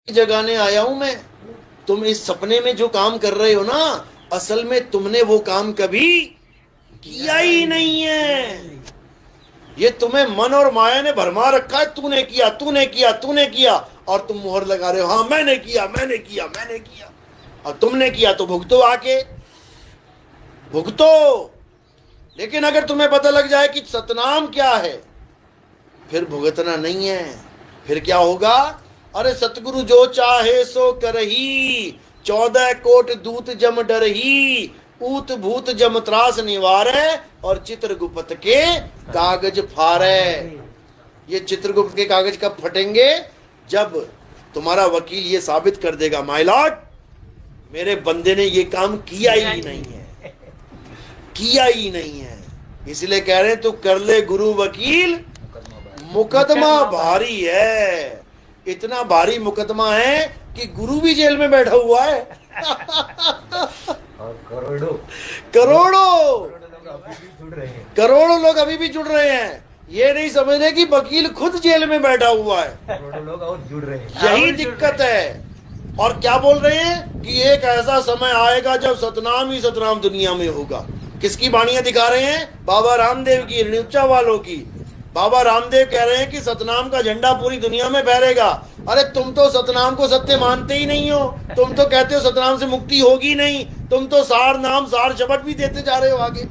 जगाने आया हूं मैं। तुम इस सपने में जो काम कर रहे हो ना, असल में तुमने वो काम कभी किया ही नहीं है। ये तुम्हें मन और माया ने भरमा रखा है, तूने किया, तूने किया, तूने किया, और तुम मोहर लगा रहे हो, हाँ मैंने किया, मैंने किया, मैंने किया। और तुमने किया तो भुगतो, आके भुगतो। लेकिन अगर तुम्हें पता लग जाए कि सतनाम क्या है, फिर भुगतना नहीं है। फिर क्या होगा? अरे सतगुरु जो चाहे सो करही, 14 कोट दूत जम डरही, ऊत भूत जम त्रास निवारे, और चित्रगुप्त के कागज फारे। ये चित्रगुप्त के कागज कब फटेंगे? जब तुम्हारा वकील ये साबित कर देगा, माय लॉर्ड मेरे बंदे ने ये काम किया ही नहीं है, किया ही नहीं है। इसलिए कह रहे हैं तू कर ले गुरु वकील, मुकदमा भारी है। इतना भारी मुकदमा है कि गुरु भी जेल में बैठा हुआ है। और करोड़ों करोड़ों लोग अभी भी जुड़ रहे हैं। ये नहीं समझ रहे कि वकील खुद जेल में बैठा हुआ है। करोड़ों लोग और जुड़ रहे हैं। यही दिक्कत है। और क्या बोल रहे हैं कि एक ऐसा समय आएगा जब सतनाम ही सतनाम दुनिया में होगा। किसकी वाणियां दिखा रहे हैं? बाबा रामदेव की, ऋचा वालों की। बाबा रामदेव कह रहे हैं कि सतनाम का झंडा पूरी दुनिया में फहरेगा। अरे तुम तो सतनाम को सत्य मानते ही नहीं हो। तुम तो कहते हो सतनाम से मुक्ति होगी नहीं। तुम तो सार नाम सार शब्द भी देते जा रहे हो आगे।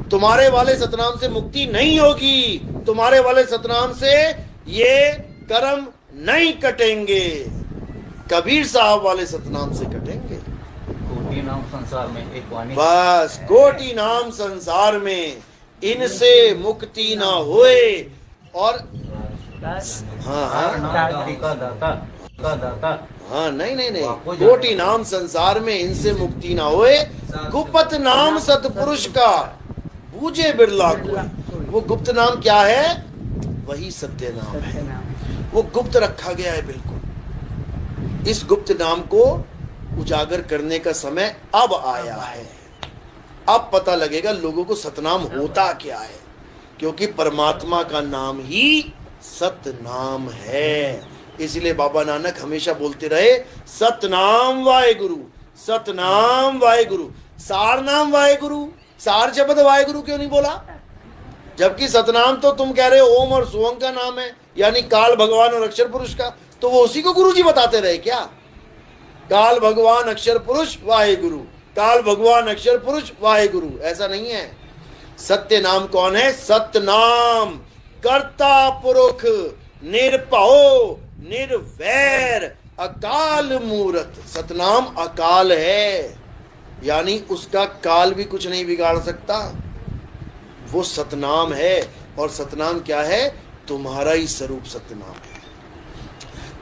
तुम्हारे वाले सतनाम से मुक्ति नहीं होगी। तुम्हारे वाले सतनाम से ये कर्म नहीं कटेंगे। कबीर साहब वाले सतनाम से कटेंगे। कोटि नाम संसार में एक वाणी, बस कोटि नाम संसार में इनसे मुक्ति ना होए। और हाँ हाँ नहीं नहीं नहीं, कोटि नाम संसार में इनसे मुक्ति ना होए। गुप्त नाम सतपुरुष का बूझे बिरला कोई। वो गुप्त नाम क्या है? वही सत्य नाम है। वो गुप्त रखा गया है बिल्कुल। इस गुप्त नाम को उजागर करने का समय अब आया है। अब पता लगेगा लोगों को सतनाम होता क्या है, क्योंकि परमात्मा का नाम ही सतनाम है। इसलिए बाबा नानक हमेशा बोलते रहे, सतनाम वाहेगुरु, सतनाम वाहेगुरु। सार नाम वाहेगुरु, सार शब्द वाहेगुरु क्यों नहीं बोला? जबकि सतनाम तो तुम कह रहे हो ओम और सोम का नाम है, यानी काल भगवान और अक्षर पुरुष का। तो वो उसी को गुरु जी बताते रहे क्या? काल भगवान अक्षर पुरुष वाहेगुरु, काल भगवान अक्षर पुरुष वाहेगुरु, ऐसा नहीं है। सत्य नाम कौन है? सत्य नाम कर्ता पुरुष निर्भव निर्वैर अकाल मूरत। सतनाम अकाल है, यानी उसका काल भी कुछ नहीं बिगाड़ सकता। वो सतनाम है। और सतनाम क्या है? तुम्हारा ही स्वरूप सतनाम है।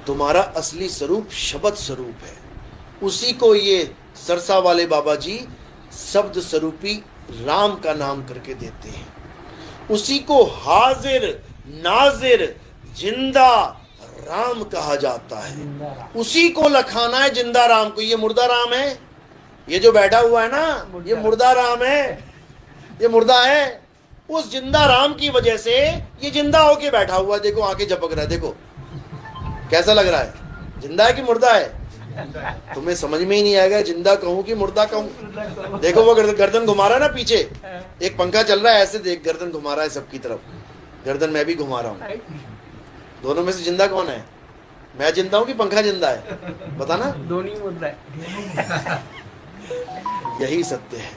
तुम्हारा असली स्वरूप शब्द स्वरूप है। उसी को ये सरसा वाले बाबा जी शब्द स्वरूपी राम का नाम करके देते हैं। उसी को हाजिर नाजिर जिंदा राम कहा जाता है। उसी को लखाना है जिंदा राम को। ये मुर्दा राम है, ये जो बैठा हुआ है ना, ये मुर्दा राम है, ये मुर्दा है। उस जिंदा राम की वजह से ये जिंदा होके बैठा हुआ है। देखो आंखें झपक रहा है, देखो कैसा लग रहा है? जिंदा है कि मुर्दा है? तुम्हें समझ में ही नहीं आएगा जिंदा कहूं कि मुर्दा कहूं। देखो वो गर्दन घुमा रहा है ना पीछे, एक पंखा चल रहा है, ऐसे देख गर्दन घुमा रहा है सबकी तरफ। गर्दन मैं भी घुमा रहा हूं। दोनों में से जिंदा कौन है? मैं जिंदा हूं कि पंखा जिंदा है? बताना। दोनों मुर्दा है। यही सत्य है,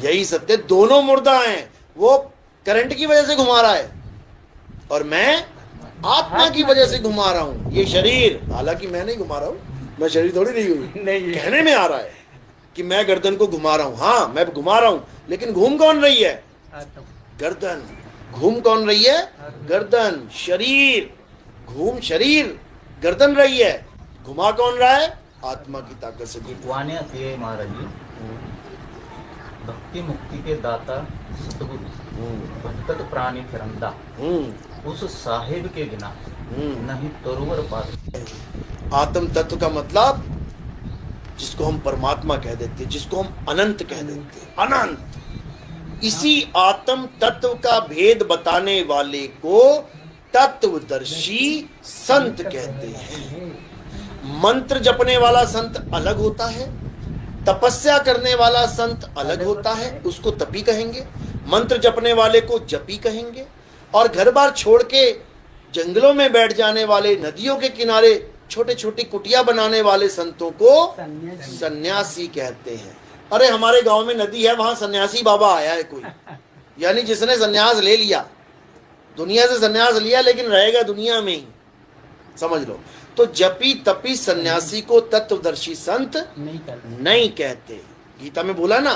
यही सत्य। दोनों मुर्दा हैं। वो करंट की वजह से घुमा रहा है और मैं आत्मा की वजह से घुमा रहा हूं। ये शरीर, हालांकि मैं नहीं घुमा रहा हूं, मैं शरीर थोड़ी नहीं हुई। कहने में आ रहा है कि मैं गर्दन को घुमा रहा हूं। हाँ मैं घुमा रहा हूं, लेकिन घूम कौन रही है? गर्दन। घूम कौन रही है? गर्दन। शरीर घूम, शरीर गर्दन रही है। घुमा कौन रहा है? आत्मा की ताकत से। वाण्या थे महाराज जी, भक्ति मुक्ति के दाता सतगुरु, भटकत प्राणी फिरंदा, उस साहिब के बिना नहीं तोरवर पार। आत्म तत्व का मतलब जिसको हम परमात्मा कह देते हैं, जिसको हम अनंत कह देते हैं, अनंत। इसी आत्म तत्व का भेद बताने वाले को तत्वदर्शी संत कहते हैं। मंत्र जपने वाला संत अलग होता है, तपस्या करने वाला संत अलग होता है, उसको तपी कहेंगे। मंत्र जपने वाले को जपी कहेंगे। और घर बार छोड़ के जंगलों में बैठ जाने वाले, नदियों के किनारे छोटे छोटी कुटिया बनाने वाले संतों को सन्यासी कहते हैं। अरे हमारे गांव में नदी है, वहां सन्यासी बाबा आया है कोई, यानी जिसने सन्यास ले लिया, दुनिया से सन्यास लिया लेकिन रहेगा दुनिया में ही, समझ लो। तो जपी तपी सन्यासी को तत्वदर्शी संत नहीं कहते। गीता में बोला ना,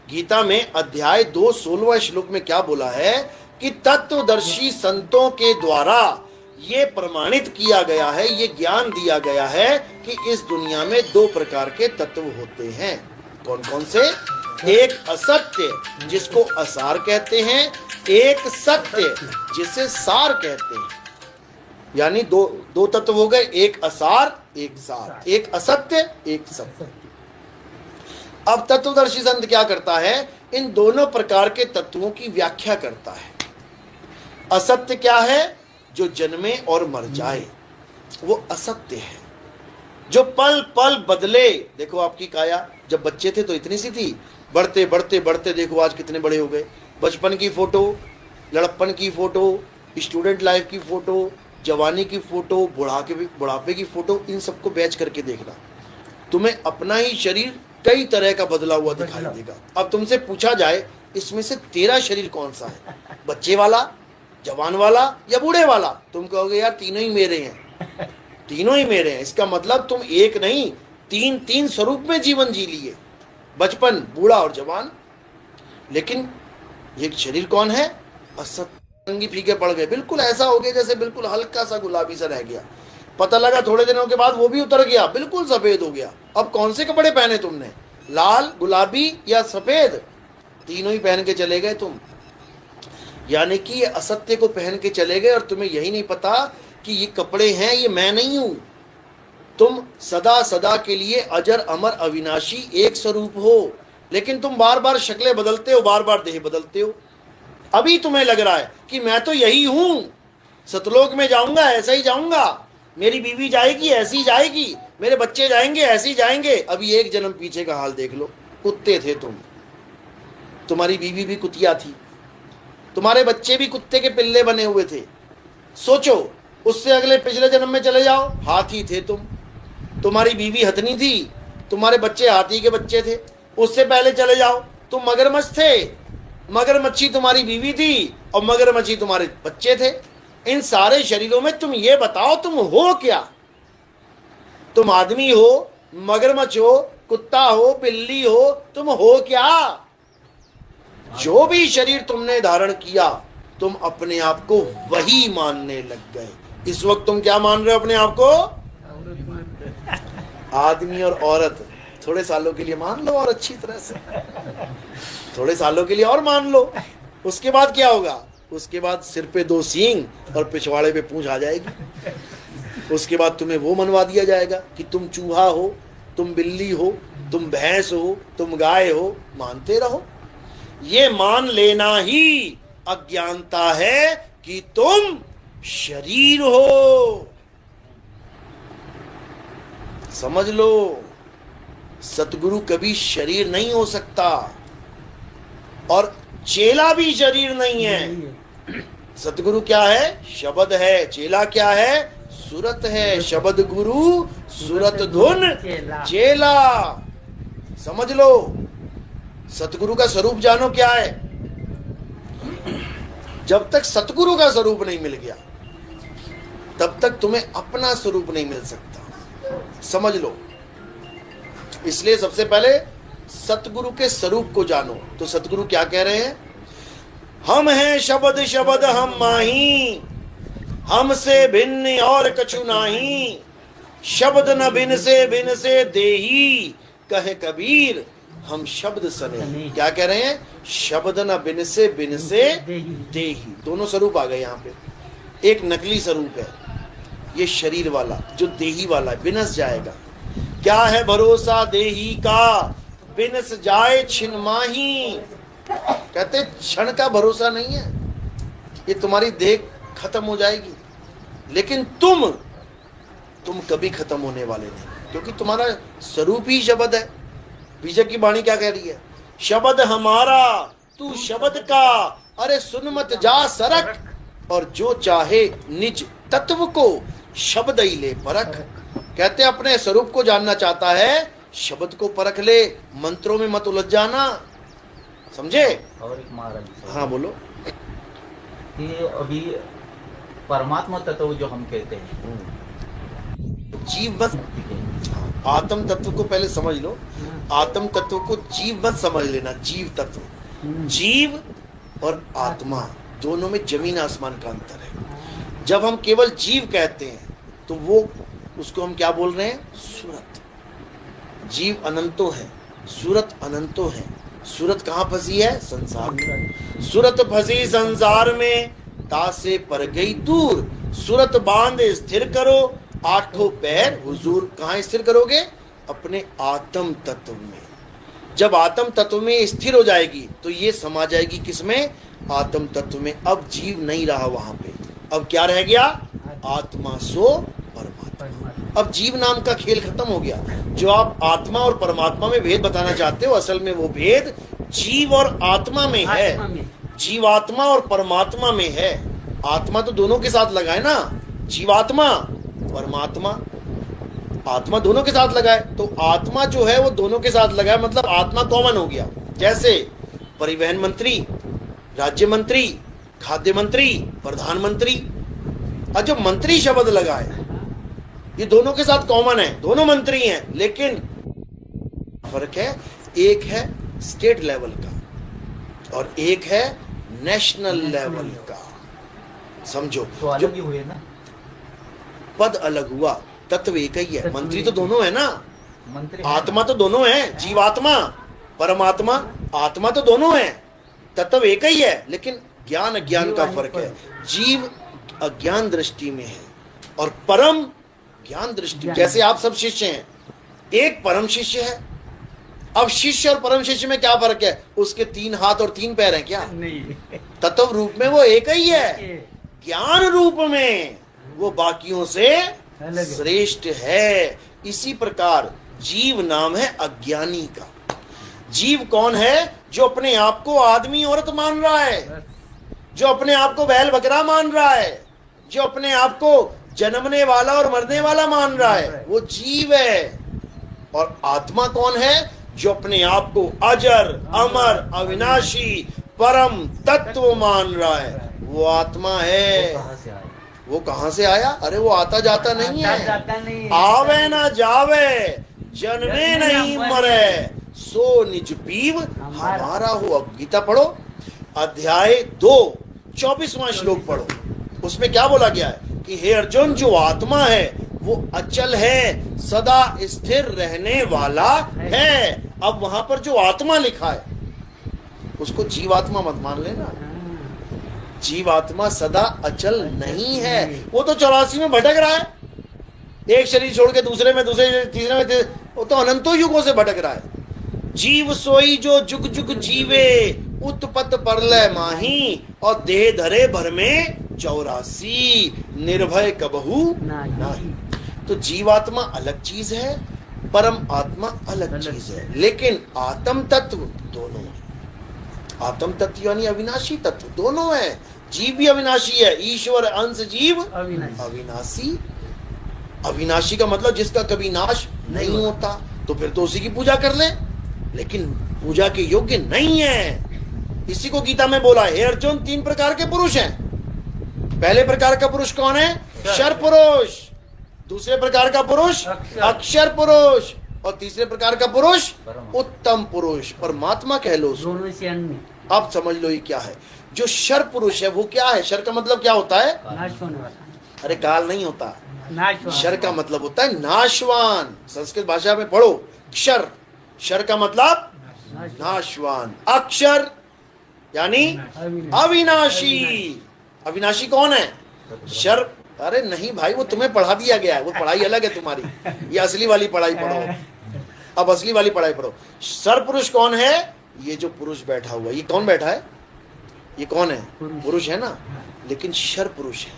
गीता में अध्याय 2 16वां श्लोक में क्या बोला है कि तत्वदर्शी संतों के द्वारा ये प्रमाणित किया गया है, ये ज्ञान दिया गया है कि इस दुनिया में 2 प्रकार के तत्व होते हैं। कौन कौन से? एक असत्य जिसको असार कहते हैं, एक सत्य जिसे सार कहते हैं। यानी दो तत्व हो गए, एक असार एक सार, एक असत्य एक सत्य। अब तत्वदर्शी संत क्या करता है? इन दोनों प्रकार के तत्वों की व्याख्या करता है। असत्य क्या है? जो जन्मे और मर जाए, वो असत्य है। जो पल पल बदले, देखो आपकी काया जब बच्चे थे तो इतनी सी थी, बढ़ते बढ़ते बढ़ते देखो आज कितने बड़े हो गए। बचपन की फोटो, लड़प्पन की फोटो, स्टूडेंट लाइफ की फोटो, जवानी की फोटो, बुढ़ापे की फोटो, इन सबको बैच करके देखना, तुम्हें अपना ही शरीर कई तरह का बदला हुआ दिखाई देगा। अब तुमसे पूछा जाए इसमें से तेरा शरीर कौन सा है, बच्चे वाला, जवान वाला या बूढ़े वाला? तुम कहोगे यार तीनों ही मेरे हैं, तीनों ही मेरे हैं। इसका मतलब तुम एक नहीं, तीन स्वरूप में जीवन जी लिए, बचपन, बूढ़ा और जवान। लेकिन ये शरीर कौन है? असत रंगी फीके पड़ गए, बिल्कुल ऐसा हो गया जैसे बिल्कुल हल्का सा गुलाबी सा रह गया। पता लगा थोड़े दिनों के बाद वो भी उतर गया, बिल्कुल सफेद हो गया। अब कौन से कपड़े पहने तुमने, लाल, गुलाबी या सफेद? तीनों ही पहन के चले गए तुम। यानी कि ये असत्य को पहन के चले गए और तुम्हें यही नहीं पता कि ये कपड़े हैं, ये मैं नहीं हूं। तुम सदा सदा के लिए अजर अमर अविनाशी एक स्वरूप हो, लेकिन तुम बार बार शक्लें बदलते हो, बार बार देह बदलते हो। अभी तुम्हें लग रहा है कि मैं तो यही हूं, सतलोक में जाऊंगा ऐसा ही जाऊंगा, मेरी बीवी जाएगी ऐसी जाएगी, मेरे बच्चे जाएंगे ऐसे ही जाएंगे। अभी एक जन्म पीछे का हाल देख लो, कुत्ते थे तुम, तुम्हारी बीवी भी कुतिया थी, तुम्हारे बच्चे भी कुत्ते के पिल्ले बने हुए थे। सोचो उससे अगले पिछले जन्म में चले जाओ, हाथी थे तुम, तुम्हारी बीवी हथनी थी, तुम्हारे बच्चे हाथी के बच्चे थे। उससे पहले चले जाओ, तुम मगरमच्छ थे, मगरमच्छी तुम्हारी बीवी थी और मगरमच्छी तुम्हारे बच्चे थे। इन सारे शरीरों में तुम ये बताओ तुम हो क्या? तुम आदमी हो, मगरमच्छ हो, कुत्ता हो, बिल्ली हो, तुम हो क्या? जो भी शरीर तुमने धारण किया तुम अपने आप को वही मानने लग गए। इस वक्त तुम क्या मान रहे हो अपने आप को? आदमी और औरत। थोड़े सालों के लिए मान लो और अच्छी तरह से, थोड़े सालों के लिए और मान लो। उसके बाद क्या होगा? उसके बाद सिर पे 2 सींग और पिछवाड़े पे पूंछ आ जाएगी। उसके बाद तुम्हें वो मनवा दिया जाएगा कि तुम चूहा हो, तुम बिल्ली हो, तुम भैंस हो, तुम गाय हो, मानते रहो। ये मान लेना ही अज्ञानता है कि तुम शरीर हो। समझ लो, सतगुरु कभी शरीर नहीं हो सकता और चेला भी शरीर नहीं है। सतगुरु क्या है? शब्द है। चेला क्या है? सुरत है। शब्द गुरु, सुरत धुन चेला। समझ लो, सतगुरु का स्वरूप जानो क्या है। जब तक सतगुरु का स्वरूप नहीं मिल गया तब तक तुम्हें अपना स्वरूप नहीं मिल सकता। समझ लो, इसलिए सबसे पहले सतगुरु के स्वरूप को जानो। तो सतगुरु क्या कह रहे हैं? हम हैं शब्द शब्द हम माही, हमसे भिन्न और कछु नाही, शब्द न भिन्न से देही, कहे कबीर हम शब्द सने। क्या कह रहे हैं? शब्द न भिन्न से देही। दोनों स्वरूप आ गए यहाँ पे। एक नकली स्वरूप है ये शरीर वाला, जो देही वाला है, बिनस जाएगा। क्या है भरोसा देही का, बिनस जाए छिन माही। कहते क्षण का भरोसा नहीं है, ये तुम्हारी देह खत्म हो जाएगी, लेकिन तुम कभी खत्म होने वाले नहीं, क्योंकि तुम्हारा स्वरूप ही शब्द है। बीजक की वाणी क्या कह रही है? शब्द हमारा तू शब्द का, अरे सुन मत जा सरक, और जो चाहे निज तत्व को शब्द ही ले परख। कहते अपने स्वरूप को जानना चाहता है, शब्द को परख ले, मंत्रों में मत उलझ जाना। समझे? और एक महाराज, हाँ बोलो। कि अभी परमात्मा तत्व जो हम कहते हैं, जीव मत, आत्म तत्व को पहले समझ लो। आत्म तत्व को जीव मत समझ लेना। जीव तत्व, जीव और आत्मा दोनों में जमीन आसमान का अंतर है। जब हम केवल जीव कहते हैं तो वो उसको हम क्या बोल रहे हैं? सूरत। जीव अनंतो है, सूरत अनंतो है। सूरत कहाँ फंसी है? संसार में। सूरत फंसी संसार में, तासे पर गई दूर। सूरत बांध स्थिर करो, आठों पैर हुजूर। कहाँ स्थिर करोगे? अपने आत्म तत्व में। जब आत्म तत्व में स्थिर हो जाएगी तो ये समा जाएगी किसमें? आत्म तत्व में। अब जीव नहीं रहा वहां पे, अब क्या रह गया? आत्मा सो परमात्मा। अब जीव नाम का खेल खत्म हो गया। जो आप आत्मा और परमात्मा में भेद बताना चाहते हो, असल में वो भेद जीव और आत्मा में है। जीवात्मा और परमात्मा में है। आत्मा तो दोनों के साथ लगाए ना, जीवात्मा परमात्मा, आत्मा दोनों के साथ लगाए। तो आत्मा जो है वो दोनों के साथ लगाए, मतलब आत्मा कॉमन हो गया। जैसे परिवहन मंत्री, राज्य मंत्री, खाद्य मंत्री, प्रधानमंत्री। और जो मंत्री शब्द लगाए ये दोनों के साथ कॉमन है, दोनों मंत्री हैं, लेकिन फर्क है, एक है स्टेट लेवल का और एक है नेशनल लेवल का। समझो, तो अलग ही हुए ना, पद अलग हुआ, तत्व एक ही है। मंत्री तो दोनों है ना, मंत्री आत्मा तो दोनों है, जीवात्मा परमात्मा, आत्मा तो दोनों है, तत्व एक ही है, लेकिन ज्ञान अज्ञान का फर्क है। जीव अज्ञान दृष्टि में है और परम ज्ञान दृष्टि। जैसे आप सब शिष्य हैं, एक परम शिष्य है। अब शिष्य और परम शिष्य में क्या फर्क है? उसके 3 हाथ और 3 पैर हैं क्या? नहीं, तत्व रूप में वो एक ही है, ज्ञान रूप में वो बाकियों से श्रेष्ठ है। इसी प्रकार जीव नाम है अज्ञानी का। जीव कौन है? जो अपने आप को आदमी औरत मान रहा है, जो अपने आप को बैल बकरा मान रहा है, जो अपने आप को जन्मने वाला और मरने वाला मान रहा है, वो जीव है। और आत्मा कौन है? जो अपने आप को अजर, अमर, अविनाशी, परम तत्व मान रहा है, वो आत्मा है। कहाँ से आया? वो कहाँ से आया? अरे वो आता जाता नहीं जाता है, नहीं। आवे ना जावे, जन्मे नहीं मरे, सो निज पीव हमारा हो। अब गीता पढ़ो, अध्याय 2 24वां श्लोक पढ़ो। उसमें क्या बोला गया है कि हे अर्जुन, जो आत्मा है वो अचल है, सदा स्थिर रहने वाला है। अब वहां पर जो आत्मा लिखा है उसको जीवात्मा मत मान लेना। जीवात्मा सदा अचल नहीं है, वो तो 84 में भटक रहा है, एक शरीर छोड़ के दूसरे में, दूसरे तीसरे में, वो तो अनंतों युगों से भटक रहा है। जीव सोई जो जुग जुग जीवे, उत्पत परलय माही, और देह धरे भर में 84, निर्भय कबहू नहीं। तो जीवात्मा अलग चीज है, परम आत्मा अलग चीज है, लेकिन आत्म तत्व दोनों है। आत्म तत्व यानी अविनाशी तत्व दोनों है। जीव भी अविनाशी है, ईश्वर अंश जीव अविनाशी। अविनाशी का मतलब जिसका कभी नाश नहीं होता, तो फिर तो उसी की पूजा कर ले, लेकिन पूजा के योग्य नहीं है। इसी को गीता में बोला है, हे अर्जुन, 3 प्रकार के पुरुष हैं। पहले प्रकार का पुरुष कौन है? क्षर पुरुष। दूसरे प्रकार का पुरुष अक्षर पुरुष, और तीसरे प्रकार का पुरुष उत्तम पुरुष, परमात्मा कह लो उसको। अब समझ लो ये क्या है। जो शर पुरुष है वो क्या है? शर का मतलब क्या होता है? नाश होने वाला। अरे काल नहीं होता, नाश शर का मतलब होता है नाशवान। संस्कृत भाषा में पढ़ो, क्षर, शर का मतलब नाशवान। अक्षर यानी अविनाशी। अविनाशी कौन है? शर। अरे नहीं भाई, वो तुम्हें पढ़ा दिया गया है, वो पढ़ाई अलग है तुम्हारी, ये असली वाली पढ़ाई पढ़ो। अब असली वाली पढ़ाई पढ़ो। सर पुरुष कौन है? ये जो पुरुष बैठा हुआ, ये कौन बैठा है? ये कौन है? पुरुष है ना, लेकिन शर पुरुष है।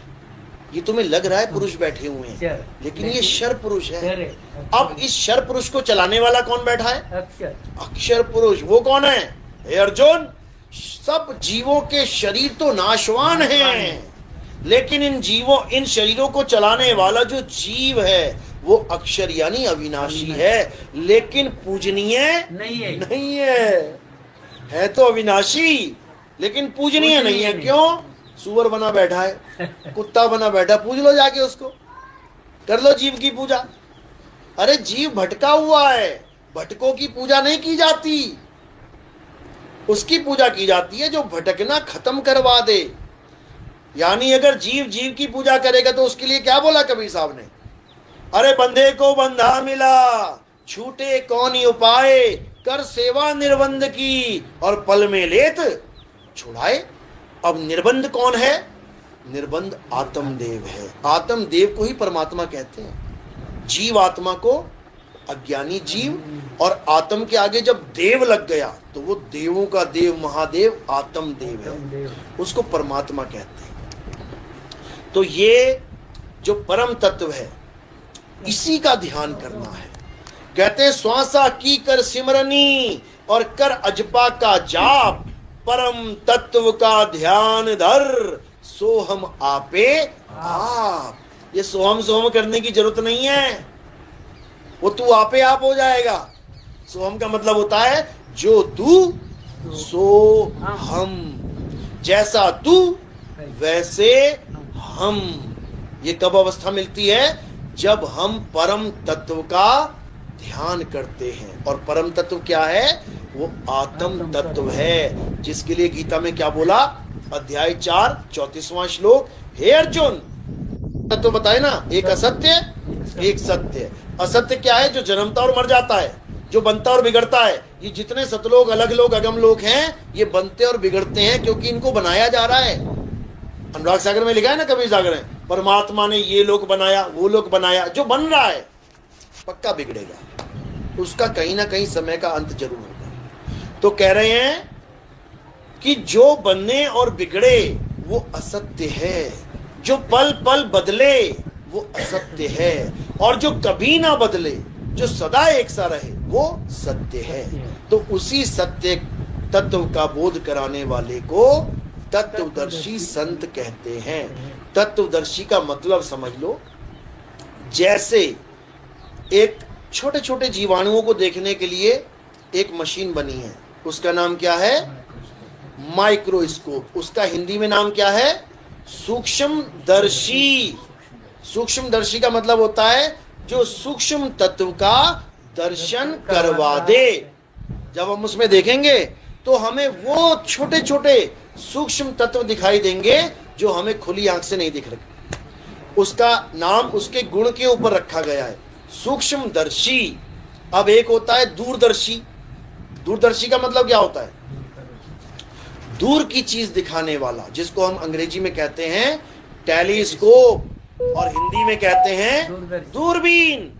ये तुम्हें लग रहा है पुरुष बैठे हुए हैं, शर। लेकिन ये शर पुरुष है। शर है। अब इस शर पुरुष को चलाने वाला कौन बैठा है? अक्षर। अक्षर पुरुष। वो कौन है? हे अर्जुन, सब जीवों के शरीर तो नाशवान हैं, लेकिन इन शरीरों को चलाने वाला जो जीव है वो अक्षर यानी अविनाशी है, लेकिन पूजनीय नहीं है तो अविनाशी, लेकिन पूजनीय नहीं है। क्यों? सुअर बना बैठा है, कुत्ता बना बैठा, पूज लो जाके उसको, कर लो जीव की पूजा। अरे जीव भटका हुआ है, भटकों की पूजा नहीं की जाती, उसकी पूजा की जाती है जो भटकना खत्म करवा दे। यानी अगर जीव जीव की पूजा करेगा तो उसके लिए क्या बोला कबीर साहब ने? अरे बंधे को बंधा मिला, छूटे कौन ही उपाय, कर सेवा निर्बंध की और पल में लेत छुड़ाए। अब निर्बंध कौन है? निर्बंध आत्मदेव है। आत्मदेव को ही परमात्मा कहते हैं। जीव आत्मा को, अज्ञानी जीव और आत्म के आगे जब देव लग गया तो वो देवों का देव महादेव आत्मदेव है, उसको परमात्मा कहते हैं। तो ये जो परम तत्व है इसी का ध्यान करना है। कहते हैं श्वासा की कर सिमरनी और कर अजपा का जाप, परम तत्व का ध्यान धर, सोहम आपे आप। ये सोहम करने की जरूरत नहीं है, वो तू आपे आप हो जाएगा। सोहम का मतलब होता है जो तू सो हम, जैसा तू वैसे हम। ये कब अवस्था मिलती है? जब हम परम तत्व का ध्यान करते हैं। और परम तत्व क्या है? वो आत्म तत्व है, जिसके लिए गीता में क्या बोला? अध्याय 4 34वां श्लोक, हे अर्जुन, तत्व बताए ना, एक असत्य एक सत्य। असत्य क्या है? जो जन्मता और मर जाता है, जो बनता और बिगड़ता है। ये जितने सतलोक, अलग लोग, अगम लोग हैं, ये बनते और बिगड़ते हैं क्योंकि इनको बनाया जा रहा है। अनुराग सागर में लिखा है ना, कबीर सागर में, परमात्मा ने ये लोग बनाया, वो लोग बनाया। जो बन रहा है पक्का बिगड़ेगा, उसका कहीं ना कहीं समय का अंत जरूर होगा। तो कह रहे हैं कि जो बनने और बिगड़े वो असत्य है, जो पल पल बदले वो असत्य है, और जो कभी ना बदले, जो सदा एक सा रहे, वो सत्य है। तो उसी सत्य तत्व का बोध कराने वाले को तत्वदर्शी संत कहते हैं। तत्वदर्शी का मतलब समझ लो, जैसे एक छोटे छोटे जीवाणुओं को देखने के लिए एक मशीन बनी है, उसका नाम क्या है? माइक्रोस्कोप। उसका हिंदी में नाम क्या है? सूक्ष्मदर्शी। सूक्ष्मदर्शी का मतलब होता है जो सूक्ष्म तत्व का दर्शन करवा दे। जब हम उसमें देखेंगे तो हमें वो छोटे छोटे सूक्ष्म तत्व दिखाई देंगे जो हमें खुली आंख से नहीं दिख रहे। उसका नाम उसके गुण के ऊपर रखा गया है, सूक्ष्मदर्शी। अब एक होता है दूरदर्शी। दूरदर्शी का मतलब क्या होता है? दूर की चीज दिखाने वाला, जिसको हम अंग्रेजी में कहते हैं टेलीस्कोप और हिंदी में कहते हैं दूरबीन।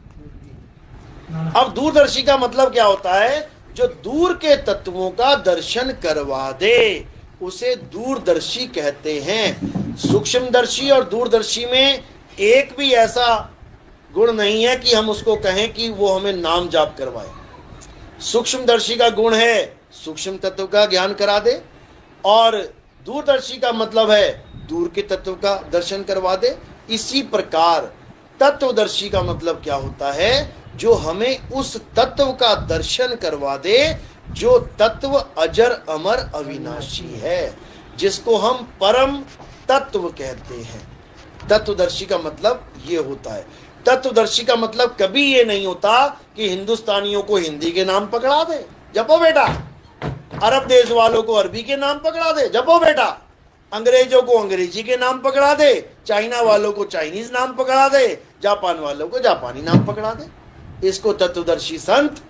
अब दूरदर्शी का मतलब क्या होता है? जो दूर के तत्वों का दर्शन करवा दे, उसे दूरदर्शी कहते हैं। सूक्ष्मदर्शी और दूरदर्शी में एक भी ऐसा गुण नहीं है कि हम उसको कहें कि वो हमें नाम जाप करवाए। सूक्ष्मदर्शी का गुण है सूक्ष्म तत्व का ज्ञान करा दे, और दूरदर्शी का मतलब है दूर के तत्व का दर्शन करवा दे। इसी प्रकार तत्वदर्शी का मतलब क्या होता है? जो हमें उस तत्व का दर्शन करवा दे जो तत्व अजर अमर अविनाशी है, जिसको हम परम तत्व कहते हैं। तत्वदर्शी का मतलब ये होता है। तत्वदर्शी का मतलब कभी ये नहीं होता कि हिंदुस्तानियों को हिंदी के नाम पकड़ा दे, जपो बेटा, अरब देश वालों को अरबी के नाम पकड़ा दे, जपो बेटा, अंग्रेजों को अंग्रेजी के नाम पकड़ा दे, चाइना वालों को चाइनीज नाम पकड़ा दे, जापान वालों को जापानी नाम पकड़ा दे। इसको तत्वदर्शी संत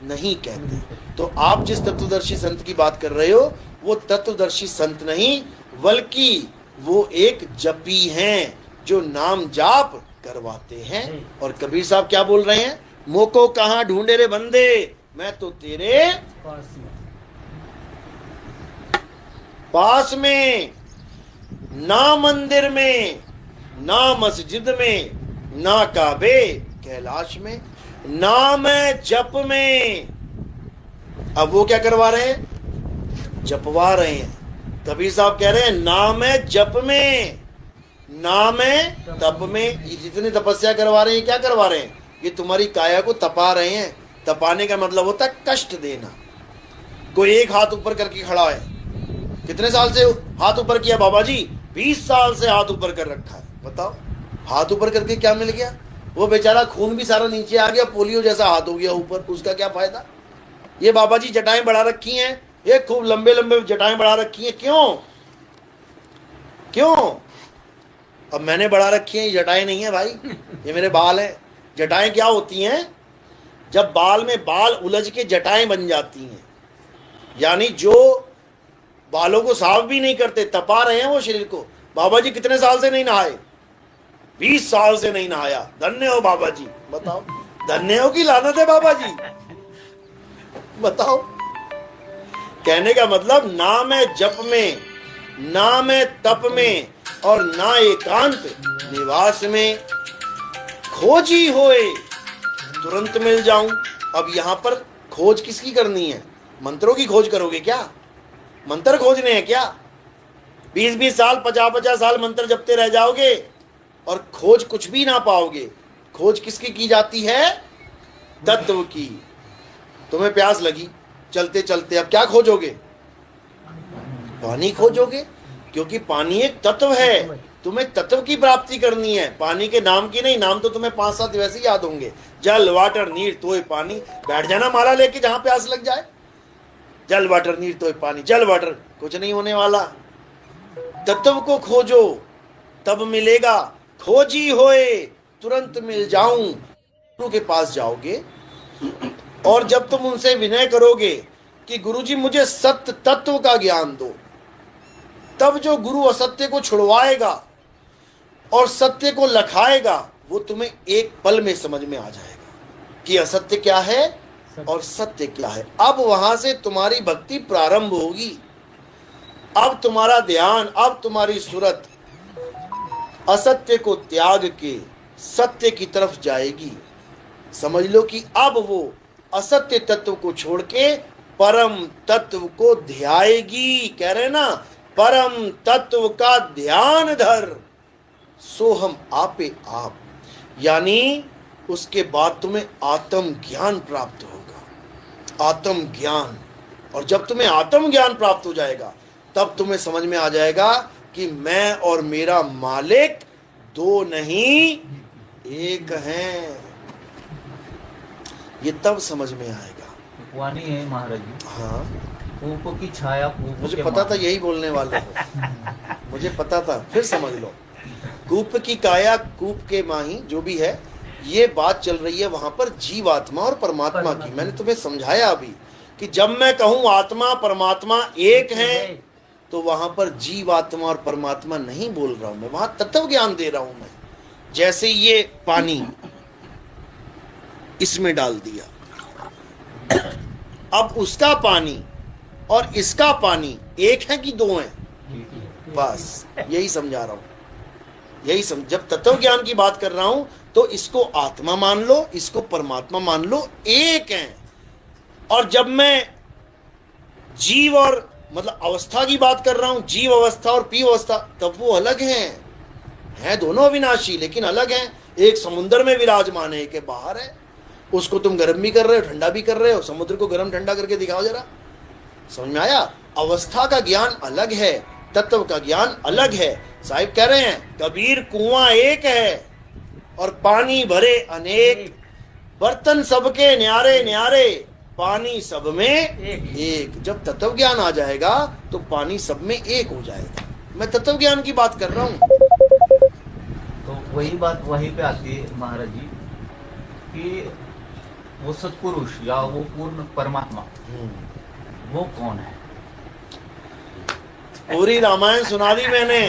नहीं कहते। तो आप जिस तत्वदर्शी संत की बात कर रहे हो वो तत्वदर्शी संत नहीं, बल्कि वो एक जपी हैं जो नाम जाप करवाते हैं। और कबीर साहब क्या बोल रहे हैं? मोको कहां ढूंढे रे बंदे, मैं तो तेरे पास में, ना मंदिर में ना मस्जिद में, ना काबे कैलाश में, नाम है जप में। अब वो क्या करवा रहे हैं? जपवा रहे हैं। कबीर साहब कह रहे हैं नाम है जप में, नाम है तप में। ये जितनी तपस्या करवा रहे हैं, क्या करवा रहे हैं? ये तुम्हारी काया को तपा रहे हैं। तपाने का मतलब होता है कष्ट देना। कोई एक हाथ ऊपर करके खड़ा है, कितने साल से हाथ ऊपर किया बाबा जी? 20 साल से हाथ ऊपर कर रखा है। बताओ हाथ ऊपर करके क्या मिल गया? वो बेचारा खून भी सारा नीचे आ गया, पोलियो जैसा हाथ हो गया ऊपर, उसका क्या फायदा? ये बाबा जी जटाएं बढ़ा रखी हैं, ये खूब लंबे लंबे जटाएं बढ़ा रखी हैं। क्यों क्यों? अब मैंने बढ़ा रखी है, ये जटाएं नहीं है भाई, ये मेरे बाल हैं। जटाएं क्या होती हैं? जब बाल में बाल उलझ के जटाएं बन जाती हैं, यानी जो बालों को साफ भी नहीं करते, तपा रहे हैं वो शरीर को। बाबा जी कितने साल से नहीं नहाए? 20 साल से नहीं नहाया। धन्य हो बाबा जी। बताओ धन्य हो कि लानत है बाबा जी? बताओ। कहने का मतलब नाम है जप में, नाम है तप में, और ना एकांत निवास में। खोजी होए तुरंत मिल जाऊं। अब यहां पर खोज किसकी करनी है? मंत्रों की खोज करोगे क्या? मंत्र खोजने हैं क्या? 20-20 साल 50-50 साल मंत्र जपते रह जाओगे और खोज कुछ भी ना पाओगे। खोज किसकी की जाती है? तत्व की। तुम्हें प्यास लगी चलते चलते, अब क्या खोजोगे? पानी खोजोगे, क्योंकि पानी एक तत्व है। तुम्हें तत्व की प्राप्ति करनी है, पानी के नाम की नहीं। नाम तो तुम्हें 5-7 वैसे ही याद होंगे, जल वाटर नीर तोय पानी। बैठ जाना माला लेके जहां प्यास लग जाए, जल वाटर नीर तोय पानी, जल वाटर, कुछ नहीं होने वाला। तत्व को खोजो तब मिलेगा। खोजी होए तुरंत मिल जाऊं। गुरु के पास जाओगे और जब तुम उनसे विनय करोगे कि गुरुजी मुझे सत्य तत्व का ज्ञान दो, तब जो गुरु असत्य को छुड़वाएगा और सत्य को लखाएगा, वो तुम्हें एक पल में समझ में आ जाएगा कि असत्य क्या है और सत्य क्या है। अब वहां से तुम्हारी भक्ति प्रारंभ होगी। अब तुम्हारा ध्यान, अब तुम्हारी सूरत असत्य को त्याग के सत्य की तरफ जाएगी। समझ लो कि अब वो असत्य तत्व को छोड़ के परम तत्व को ध्याएगी। कह रहे ना, परम तत्व का ध्यान धर सो हम आपे आप, यानी उसके बाद तुम्हें आत्म ज्ञान प्राप्त होगा। आत्म ज्ञान। और जब तुम्हें आत्म ज्ञान प्राप्त हो जाएगा, तब तुम्हें समझ में आ जाएगा कि मैं और मेरा मालिक दो नहीं एक हैं। ये तब समझ में आएगा। वाणी है महाराज जी। हाँ, कूप की छाया कूप मुझे के पता था माही। यही बोलने वाले हो। मुझे पता था, फिर समझ लो। कूप की काया कूप के माही, जो भी है, ये बात चल रही है वहां पर जीवात्मा और परमात्मा की। मैंने तुम्हें समझाया अभी कि जब मैं कहूं आत्मा परमात्मा एक हैं, तो वहां पर जीवात्मा और परमात्मा नहीं बोल रहा हूं मैं, वहां तत्व ज्ञान दे रहा हूं मैं। जैसे ये पानी इसमें डाल दिया, अब उसका पानी और इसका पानी एक है कि दो हैं? बस यही समझा रहा हूं, यही जब तत्व ज्ञान की बात कर रहा हूं तो इसको आत्मा मान लो, इसको परमात्मा मान लो, एक हैं। और जब मैं जीव और मतलब अवस्था की बात कर रहा हूं, जीव अवस्था और पीव अवस्था, तब वो अलग हैं दोनों अविनाशी लेकिन अलग हैं। एक समुद्र में विराजमान है, एक बाहर है। उसको तुम गर्म भी कर रहे हो, ठंडा भी कर रहे हो। समुद्र को गर्म ठंडा करके दिखाओ जरा, समझ में आया? अवस्था का ज्ञान अलग है, तत्व का ज्ञान अलग है। साहिब कह रहे हैं कबीर कुआं एक है और पानी भरे अनेक, बर्तन सबके न्यारे न्यारे, पानी सब में एक। जब तत्व ज्ञान आ जाएगा तो पानी सब में एक हो जाएगा। मैं तत्व ज्ञान की बात कर रहा हूं। तो वही बात वहीं पे आती है महाराज जी कि वो सत्पुरुष या वो पूर्ण परमात्मा वो कौन है? पूरी रामायण सुना दी मैंने।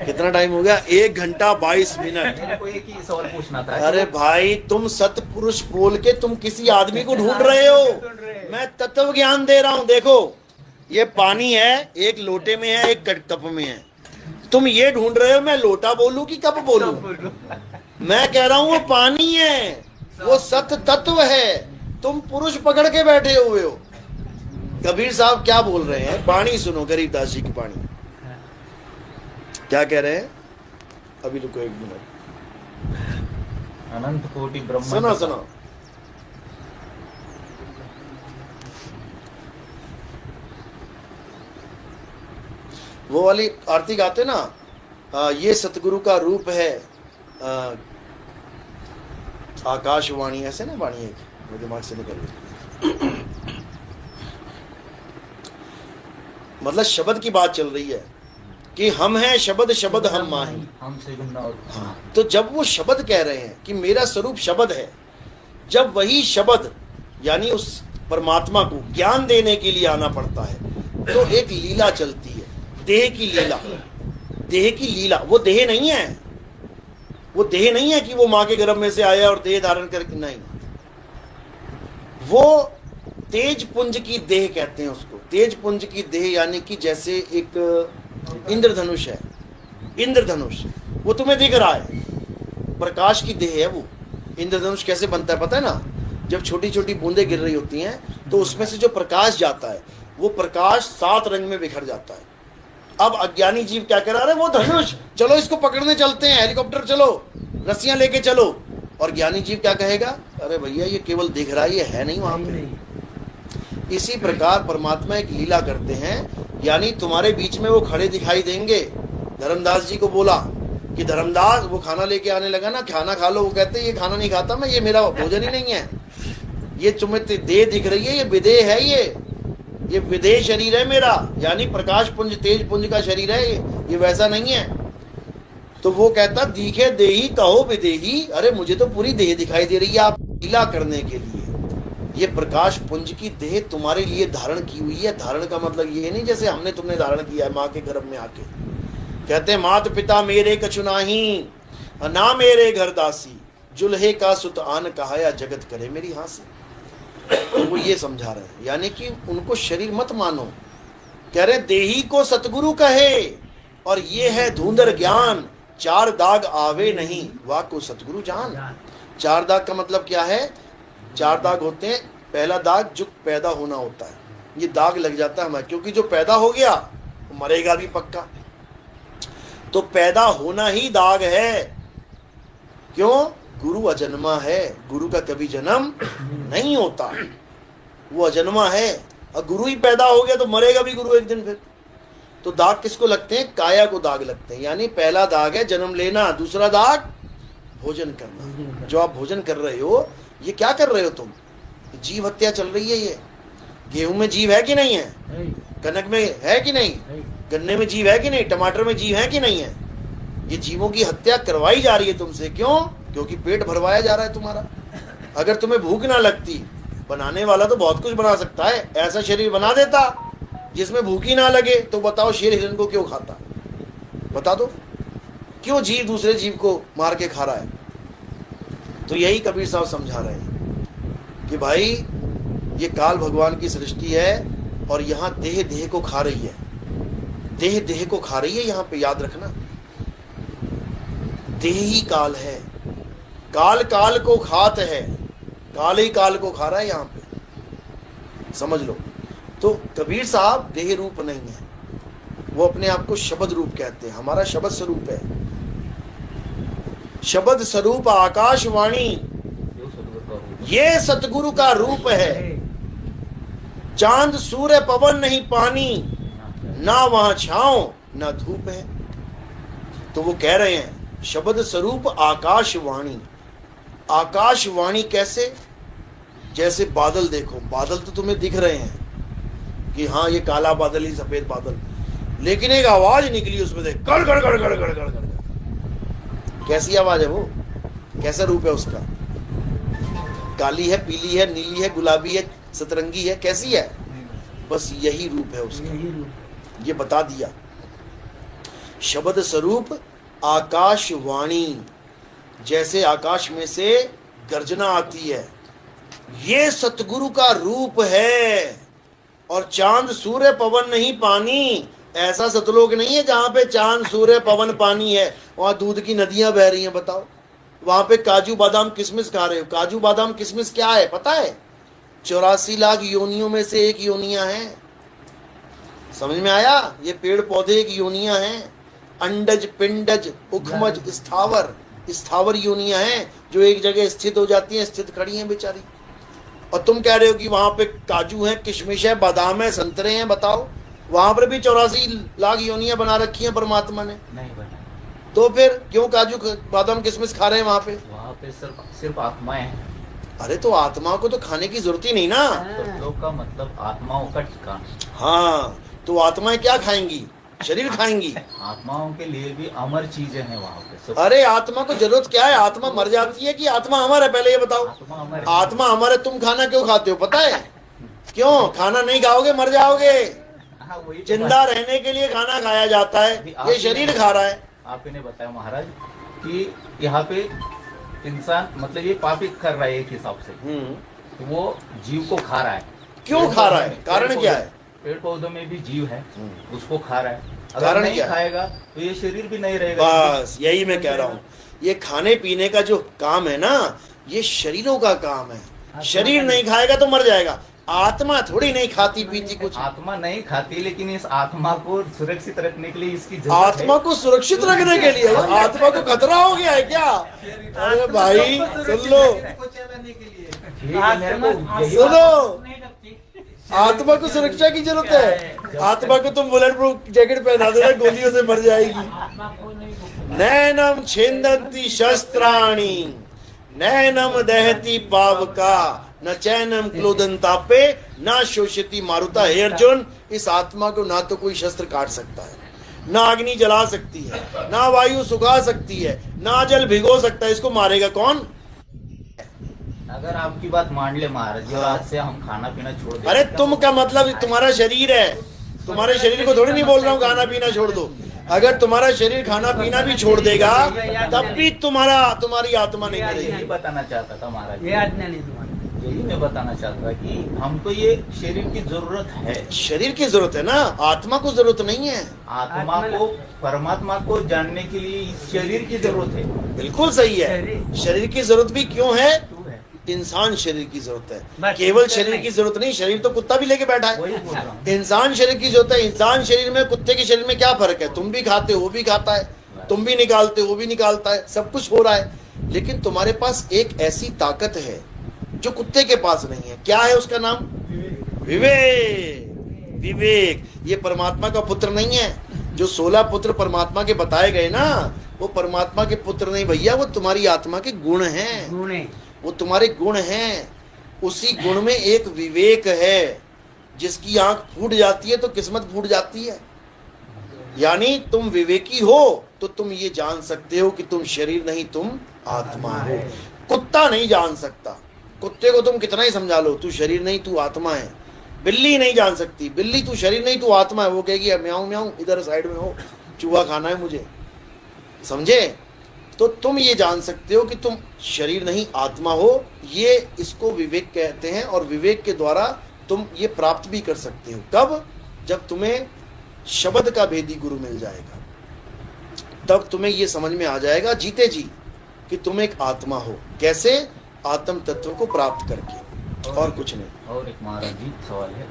कितना टाइम हो गया? 1 घंटा 22 मिनट। मेरे को एक ही सवाल पूछना था। अरे भाई, तुम सतपुरुष बोल के तुम किसी आदमी को ढूंढ रहे हो, मैं तत्व ज्ञान दे रहा हूं। देखो, ये पानी है, एक लोटे में है, एक कप में है। तुम ये ढूंढ रहे हो मैं लोटा बोलूं कि कप बोलूं? मैं कह रहा हूं वो पानी है, वो सत तत्व है, तुम पुरुष पकड़ के बैठे हुए हो। कबीर साहब क्या बोल रहे हैं, वाणी सुनो, गरीबदास जी की वाणी क्या कह रहे हैं। अभी रुको एक मिनट, अनंत कोटि ब्रह्म सुनो सुनो। वो वाली आरती गाते ना, ये सतगुरु का रूप है, आकाशवाणी, ऐसे ना वाणी एक मेरे दिमाग से निकल गई। मतलब शब्द की बात चल रही है कि हम हैं शब्द, शब्द हम माही, हमसे गुना और हाँ। तो जब वो शब्द कह रहे हैं कि मेरा स्वरूप शब्द है, जब वही शब्द यानी उस परमात्मा को ज्ञान देने के लिए आना पड़ता है, तो एक लीला चलती है, देह की लीला। देह की लीला, वो देह नहीं है, वो देह नहीं है कि वो माँ के गर्भ में से आया और देह धारण करके, नहीं, वो तेज पुंज की देह कहते हैं उसको। तेज पुंज की देह यानी कि जैसे एक इंद्रधनुष है, इंद्रधनुष वो तुम्हें दिख रहा है, प्रकाश की देह है वो। इंद्रधनुष कैसे बनता है पता है ना, जब छोटी छोटी बूंदें गिर रही होती हैं तो उसमें से जो प्रकाश जाता है, वो प्रकाश 7 रंग में बिखर जाता है। अब अज्ञानी जीव क्या करा रहे, वो धनुष, चलो इसको पकड़ने चलते हैं, हेलीकॉप्टर चलो, रस्सियां लेके चलो। और ज्ञानी जीव क्या कहेगा, अरे भैया ये केवल दिख रहा है, ये है नहीं वहां पे। इसी प्रकार परमात्मा एक लीला करते हैं, यानी तुम्हारे बीच में वो खड़े दिखाई देंगे। धर्मदास जी को बोला कि धर्मदास, वो खाना लेके आने लगा ना, खाना खा लो, वो कहते ये खाना नहीं खाता मैं, ये मेरा भोजन ही नहीं है, ये तुम्हें देह दिख रही है, ये विदेह है, ये विदेह शरीर है मेरा, यानी प्रकाश पुंज तेज पुंज का शरीर है ये वैसा नहीं है। तो वो कहता दिखे देही कहो विदेही, अरे मुझे तो पूरी देह दिखाई दे रही है, आप लीला करने के लिए ये प्रकाश पुंज की देह तुम्हारे लिए धारण की हुई है। धारण का मतलब ये नहीं जैसे हमने तुमने धारण किया है माँ के गर्भ में आके। कहते हैं मात पिता मेरे कछु नाही, ना मेरे घर दासी, जुल्हे का सुत आन कहाया जगत करे मेरी हासी। तो वो ये समझा रहे हैं, यानी कि उनको शरीर मत मानो। कह रहे देही को सतगुरु कहे, और ये है धुंधर ज्ञान, 4 दाग आवे नहीं, वाह को सतगुरु जान। 4 दाग का मतलब क्या है, 4 दाग होते हैं। पहला दाग जो पैदा होना होता है, ये दाग लग जाता है हमारे, क्योंकि जो पैदा हो गया वो मरेगा भी पक्का। तो पैदा होना ही दाग है। क्यों? गुरु अजन्मा है, गुरु का कभी जन्म नहीं होता, वो अजन्मा है। और गुरु ही पैदा हो गया तो मरेगा भी गुरु एक दिन फिर। तो दाग किसको लगते हैं? काया को दाग लगते हैं। यानी पहला दाग है जन्म लेना, दूसरा दाग भोजन करना। जो आप भोजन कर रहे हो, ये क्या कर रहे हो तुम? जीव हत्या चल रही है। ये गेहूं में जीव है कि नहीं है? कनक में है कि नहीं? गन्ने में जीव है कि नहीं? टमाटर में जीव है कि नहीं है? ये जीवों की हत्या करवाई जा रही है तुमसे। क्यों? क्योंकि पेट भरवाया जा रहा है तुम्हारा। अगर तुम्हें भूख ना लगती, बनाने वाला तो बहुत कुछ बना सकता है, ऐसा शरीर बना देता जिसमें भूख ही ना लगे, तो बताओ शेर हिरन को क्यों खाता? बता दो, क्यों जीव दूसरे जीव को मार के खा रहा है? तो यही कबीर साहब समझा रहे हैं कि भाई ये काल भगवान की सृष्टि है, और यहाँ देह देह को खा रही है, देह देह को खा रही है। यहाँ पे याद रखना, देह ही काल है, काल काल को खात है, काल ही काल को खा रहा है यहाँ पे, समझ लो। तो कबीर साहब देह रूप नहीं है, वो अपने आप को शब्द रूप कहते हैं। हमारा शब्द स्वरूप है, शब्द स्वरूप आकाशवाणी, ये सतगुरु का रूप है। चांद सूर्य पवन नहीं पानी, ना वहां छांव ना धूप है। तो वो कह रहे हैं शब्द स्वरूप आकाशवाणी। आकाशवाणी कैसे? जैसे बादल देखो, बादल तो तुम्हें दिख रहे हैं कि हाँ ये काला बादल ही सफेद बादल, लेकिन एक आवाज निकली उसमें से, गड़ गड़ गड़ गड़ गड़ गड़ गड़। कैसी आवाज है वो? कैसा रूप है उसका? काली है, पीली है, नीली है, गुलाबी है, सतरंगी है, कैसी है? बस यही रूप है उसका, ये बता दिया। शब्द स्वरूप आकाशवाणी, जैसे आकाश में से गर्जना आती है, ये सतगुरु का रूप है। और चांद सूर्य पवन नहीं पानी, ऐसा सतलोक नहीं है जहां पे चांद सूर्य पवन पानी है, वहां दूध की नदियां बह रही हैं। बताओ, वहां पे काजू बादाम किशमिश खा रहे हो। काजू बादाम किशमिश क्या है पता है? 84 लाख योनियों में से एक योनियां हैं। समझ में आया? ये पेड़ पौधे एक योनियां हैं। अंडज, पिंडज, उखमज, स्थावर योनियां हैं जो एक जगह स्थित हो जाती हैं, स्थित खड़ी हैं बेचारी। और तुम कह रहे हो कि वहां पे काजू है, किशमिश है, बादाम है, संतरे हैं। बताओ, वहां पर भी 84 लाख योनियां बना रखी हैं परमात्मा ने। नहीं बना। तो फिर क्यों काजू बादाम किशमिश खा रहे हैं वहां पे? वहाँ पे सिर्फ आत्माएं हैं। अरे तो आत्मा को तो खाने की जरूरत ही नहीं ना। सतलोक का मतलब आत्माओं का ठिकाना। हाँ, तो आत्माएं क्या खाएंगी? शरीर खाएंगी। आत्माओं के लिए भी अमर चीजें हैं वहाँ पे सब। अरे आत्मा को जरूरत क्या है? आत्मा मर जाती है कि आत्मा अमर है? पहले ये बताओ। आत्मा अमर है। आत्मा अमर है। तुम खाना क्यों खाते हो पता है? क्यों? खाना नहीं खाओगे मर जाओगे। हाँ, वही तो जिंदा रहने के लिए खाना खाया जाता है, ये शरीर खा रहा है। आपने बताया महाराज कि यहाँ पे इंसान मतलब ये पापी कर रहा है एक हिसाब से, तो वो जीव को खा रहा है। क्यों खा रहा है? कारण क्या है? पेड़ पौधों में भी जीव है, उसको खा रहा है। अगर कारण नहीं क्या? खाएगा तो ये शरीर भी नहीं रहेगा। बस यही मैं कह रहा हूँ। ये खाने पीने का जो काम है ना, ये शरीरों का काम है। शरीर नहीं खाएगा तो मर जाएगा। आत्मा थोड़ी नहीं खाती पीती कुछ। आत्मा नहीं खाती, लेकिन इस आत्मा को सुरक्षित रखने के लिए इसकी जरूरत आत्मा को सुरक्षित रखने के लिए आत्मा को खतरा हो गया है क्या? अरे भाई सुन लो, सुनो, आत्मा को सुरक्षा की जरूरत है। आत्मा को तुम बुलेट प्रूफ जैकेट पहना देना, गोलियों से मर जाएगी। नैनम छेदन्ति शस्त्राणि नैनम दहति पावका न चैनम क्लोदंतापे न शोषिति मारुता। हे अर्जुन, इस आत्मा को ना तो कोई शस्त्र काट सकता है, ना अग्नि जला सकती है, ना वायु सुखा सकती है, ना जल भिगो सकता है। इसको मारेगा कौन? अगर आपकी बात मान ले महाराज जी, और आज से हम खाना पीना छोड़ दें। अरे तुम का मतलब तुम्हारा शरीर है, तुम्हारे शरीर को थोड़ी नहीं बोल रहा हूँ खाना पीना छोड़ दो। अगर तुम्हारा शरीर खाना पीना भी छोड़ देगा तब भी तुम्हारी आत्मा नहीं यही करेगी। बताना चाहता था महाराज जी। ये आज्ञा नहीं तुम्हारी। यही मैं बताना चाहता था कि हमको ये शरीर की जरूरत है। शरीर की जरूरत है ना, आत्मा को जरूरत नहीं है। आत्मा को परमात्मा को जानने के लिए इस शरीर की जरूरत है। बिल्कुल सही है। शरीर की जरूरत भी क्यों है? तू है, इंसान शरीर की जरूरत है। बस, केवल कुत्ते शरीर नहीं। की जरूरत नहीं, शरीर तो कुत्ता भी लेके बैठा वही है। बोल रहा हूँ। इंसान शरीर की जरूरत है। इंसान शरीर में कुत्ते के शरीर में क्या फर्क है? तुम भी खाते हो, वो भी खाता है, तुम भी निकालते हो, वो भी निकालता है, सब कुछ हो रहा है। लेकिन तुम्हारे पास एक ऐसी ताकत है जो कुत्ते के पास नहीं है। क्या है उसका नाम? विवेक। विवेक। ये परमात्मा का पुत्र नहीं है। जो 16 पुत्र परमात्मा के बताए गए ना, वो परमात्मा के पुत्र नहीं भैया, वो तुम्हारी आत्मा के गुण हैं। गुणे वो तुम्हारे गुण हैं। उसी गुण में एक विवेक है। जिसकी आंख फूट जाती है तो किस्मत फूट जाती है। यानी तुम विवेकी हो तो तुम ये जान सकते हो कि तुम शरीर नहीं, तुम आत्मा हो। कुत्ता नहीं जान सकता। कुत्ते को तुम कितना ही समझा लो, तू शरीर नहीं, तू आत्मा है। बिल्ली नहीं जान सकती, बिल्ली तू शरीर नहीं, तू आत्मा है। वो कहेगी म्याऊं म्याऊं, इधर साइड में हो, चूहा खाना है मुझे। समझे? तो तुम ये जान सकते हो कि तुम शरीर नहीं, आत्मा हो। ये इसको विवेक कहते हैं। और विवेक के द्वारा तुम ये प्राप्त भी कर सकते हो। कब? जब तुम्हें शब्द का भेदी गुरु मिल जाएगा, तब तुम्हें ये समझ में आ जाएगा जीते जी कि तुम एक आत्मा हो। कैसे? आत्म तत्व को प्राप्त करके, और कुछ नहीं। और एक महाराज जी सवाल है।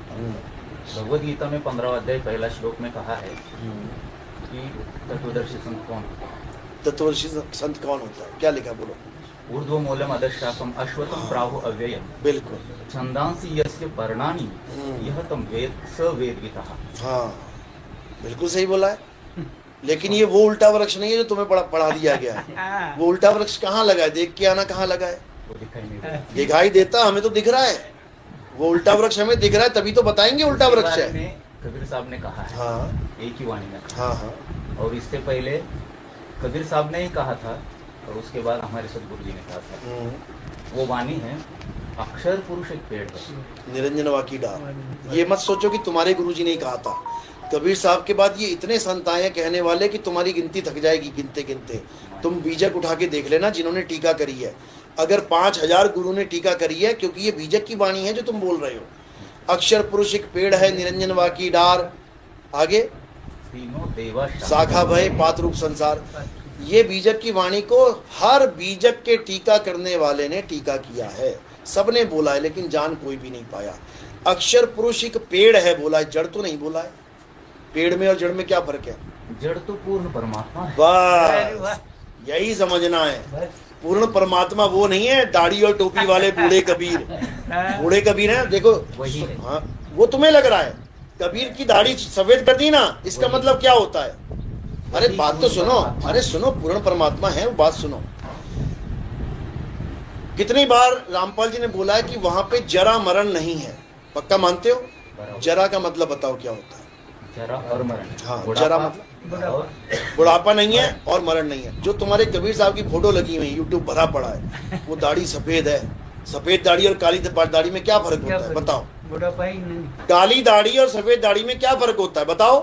भगवद गीता में 15 अध्याय पहला श्लोक में कहा है कि तत्वदर्शी संत कौन? तत्वदर्शी संत कौन होता है? क्या लिखा बोलो? ऊर्ध्व मूलम अधशाखम अश्वत्थम प्राहु अव्ययम बिल्कुल। छंदांसी यस्य पर्णानि यह तम वेद स वेदवितः। हाँ, बिल्कुल सही बोला है। लेकिन ये वो उल्टा वृक्ष नहीं है जो तुम्हें पढ़ा दिया गया है। वो उल्टा वृक्ष कहाँ लगा है? देख के आना, कहाँ लगा है? वो दिखाई नहीं देता। दिखाई देता, हमें तो दिख रहा है। वो उल्टा वृक्ष हमें दिख रहा है, तभी तो बताएंगे उल्टा इसके वृक्ष बारे है। में कबीर साहब ने कहा है। हाँ एक ही वाणी में कहा। हाँ हाँ। और इससे पहले कबीर साहब ने ही कहा था, और उसके बाद हमारे सदगुरु जी ने कहा था। वो वाणी है, अक्षर पुरुष एक पेड़ है, निरंजन वाकी डार। ये मत सोचो कि तुम्हारे गुरुजी ने ही कहा था। कबीर साहब के बाद ये इतने संत आए कहने वाले कि तुम्हारी गिनती थक जाएगी गिनते गिनते। तुम बीजक उठा के देख लेना जिन्होंने टीका करी है। अगर 5000 गुरु ने टीका करी है, क्योंकि ये बीजक की वाणी है जो तुम बोल रहे हो। अक्षर पुरुष एक पेड़ है, निरंजन वाकी डार। आगे तीनों देवा शाखा भय पात रूप संसार। ये बीजक की वाणी को हर बीजक के टीका करने वाले ने टीका किया है, सबने बोला है, लेकिन जान कोई भी नहीं पाया। अक्षर पुरुष एक पेड़ है बोला है, जड़ तो नहीं बोला है। पेड़ में और जड़ में क्या फर्क है? जड़ तो पूर्ण परमात्मा है। बस यही समझना है। पूर्ण परमात्मा वो नहीं है दाढ़ी और टोपी वाले बूढ़े कबीर। बूढ़े कबीर है, देखो वही है। हाँ, वो तुम्हें लग रहा है कबीर की दाढ़ी सफेद कर दी ना, इसका मतलब क्या होता है? अरे बात तो सुनो, अरे सुनो, पूर्ण परमात्मा है वो, बात सुनो। कितनी बार रामपाल जी ने बोला है कि वहां पे जरा मरण नहीं है, पक्का मानते हो? जरा का मतलब बताओ क्या होता है? जरा और मरण। हाँ, जरा मतलब बुढ़ापा नहीं है और मरण नहीं है। जो तुम्हारे कबीर साहब की फोटो लगी हुई है, यूट्यूब भरा पड़ा है, वो दाढ़ी सफेद है। सफेद दाढ़ी और काली दाढ़ी में क्या फर्क होता है बताओ? बुढ़ापा ही नहीं। काली दाढ़ी और सफेद दाढ़ी में क्या फर्क होता है बताओ?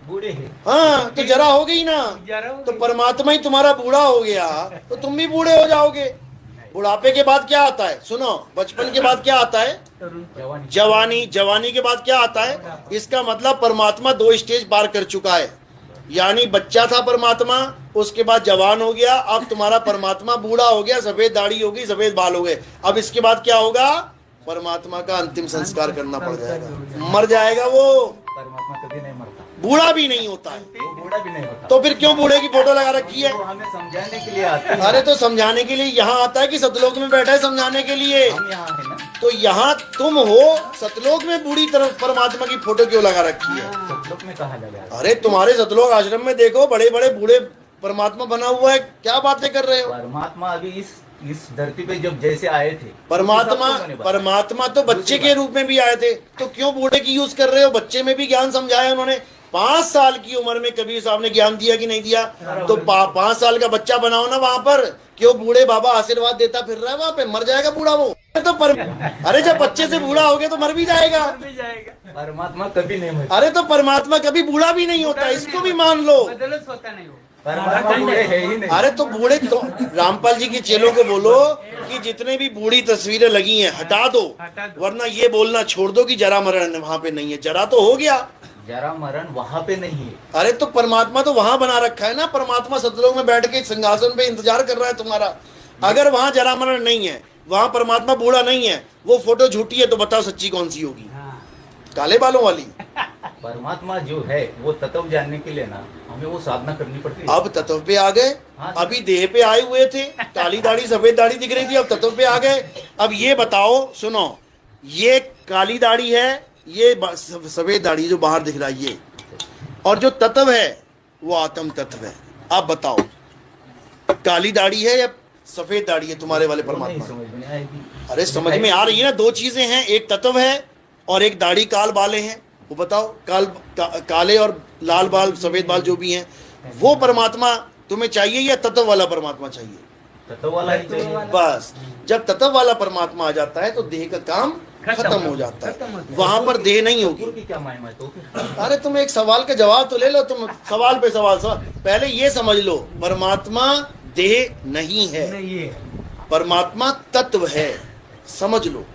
बूढ़े हैं। हाँ, तो जरा हो गई ना, जरा हो तो गई। परमात्मा ही तुम्हारा बूढ़ा हो गया तो तुम भी बूढ़े हो जाओगे। बुढ़ापे के बाद क्या आता है? सुनो, बचपन के बाद क्या आता है? तरुण। जवानी। जवानी के बाद क्या आता है? इसका मतलब परमात्मा 2 स्टेज पार कर चुका है। यानी बच्चा था परमात्मा, उसके बाद जवान हो गया, अब तुम्हारा परमात्मा बूढ़ा हो गया, सफेद दाढ़ी होगी, सफेद बाल हो गए। अब इसके बाद क्या होगा? परमात्मा का अंतिम संस्कार करना पड़ जाएगा, मर जाएगा वो। परमात्मा कभी नहीं मरता, बूढ़ा भी नहीं होता है। वो बूढ़ा भी नहीं होता। तो फिर क्यों बूढ़े की फोटो लगा रखी है? वो हमें समझाने के लिए आते हैं। अरे तो समझाने के लिए यहाँ आता है कि सतलोक में बैठा है समझाने के लिए? हम यहाँ है ना, तो यहाँ तुम हो, सतलोक में बूढ़ी तरफ परमात्मा की फोटो क्यों लगा रखी है? सतलोक में कहा लगा। अरे तुम्हारे सतलोक आश्रम में देखो, बड़े बड़े बूढ़े परमात्मा बना हुआ है, क्या बातें कर रहे हो? परमात्मा अभी इस धरती पे जब जैसे आए थे, परमात्मा तो बच्चे के रूप में भी आए थे, तो क्यों बूढ़े की यूज कर रहे हो? बच्चे में भी ज्ञान समझाया उन्होंने। 5 साल की उम्र में कबीर साहब ने ज्ञान दिया कि नहीं दिया? तो 5 साल का बच्चा बनाओ ना वहां पर। क्यों बूढ़े बाबा आशीर्वाद देता फिर रहा है वहां पे? मर जाएगा बूढ़ा वो तो अरे जब बच्चे से बूढ़ा हो गया तो मर भी जाएगा। परमात्मा कभी नहीं मरता। अरे तो परमात्मा कभी बूढ़ा भी नहीं होता, इसको भी मान लो। बदलत होता नहीं वो। परमात्मा बूढ़े है ही नहीं। अरे तो बूढ़े तो रामपाल जी के चेलों को बोलो कि जितने भी बूढ़ी तस्वीरें लगी हैं हटा दो, वरना ये बोलना छोड़ दो कि जरा मरण वहां पे नहीं है। जरा तो हो गया, जरा मरण वहां पे नहीं है। अरे तो परमात्मा तो वहां बना रखा है ना। परमात्मा सतलोक में बैठ के सिंहासन पे इंतजार कर रहा है तुम्हारा। अगर वहां जरा मरण नहीं है, वहां परमात्मा बूढ़ा नहीं है, वो फोटो झूठी है, तो बताओ सच्ची कौन सी होगी? काले बालों वाली। परमात्मा जो है वो तत्व जानने के लिए ना हमें वो साधना करनी पड़ती है। अब तत्व पे आ गए। अभी देह पे आए हुए थे, काली दाढ़ी सफेद दाढ़ी दिख रही थी, अब तत्व पे आ गए। अब ये बताओ, सुनो, ये काली दाढ़ी है, ये सफेद दाढ़ी जो बाहर दिख रहा है ये, और जो तत्व है वो आत्म तत्व है। आप बताओ काली दाढ़ी है या सफेद दाढ़ी है तुम्हारे वाले परमात्मा? समझ में आएगी। अरे समझ में आ रही है ना, 2 चीजें हैं, एक तत्व है और एक दाढ़ी काल बाले हैं। वो बताओ काले और लाल बाल सफेद बाल जो भी हैं, वो परमात्मा तुम्हें चाहिए या तत्व वाला परमात्मा चाहिए? तत्व वाला ही चाहिए। बस जब तत्व वाला परमात्मा आ जाता है तो देह का काम खत्म हो जाता है, वहां पर देह नहीं होगी। की क्या महिमा है? तो अरे तुम एक सवाल का जवाब तो ले लो, तुम सवाल पे सवाल। पहले ये समझ लो, परमात्मा देह नहीं है, परमात्मा तत्व है। समझ लो,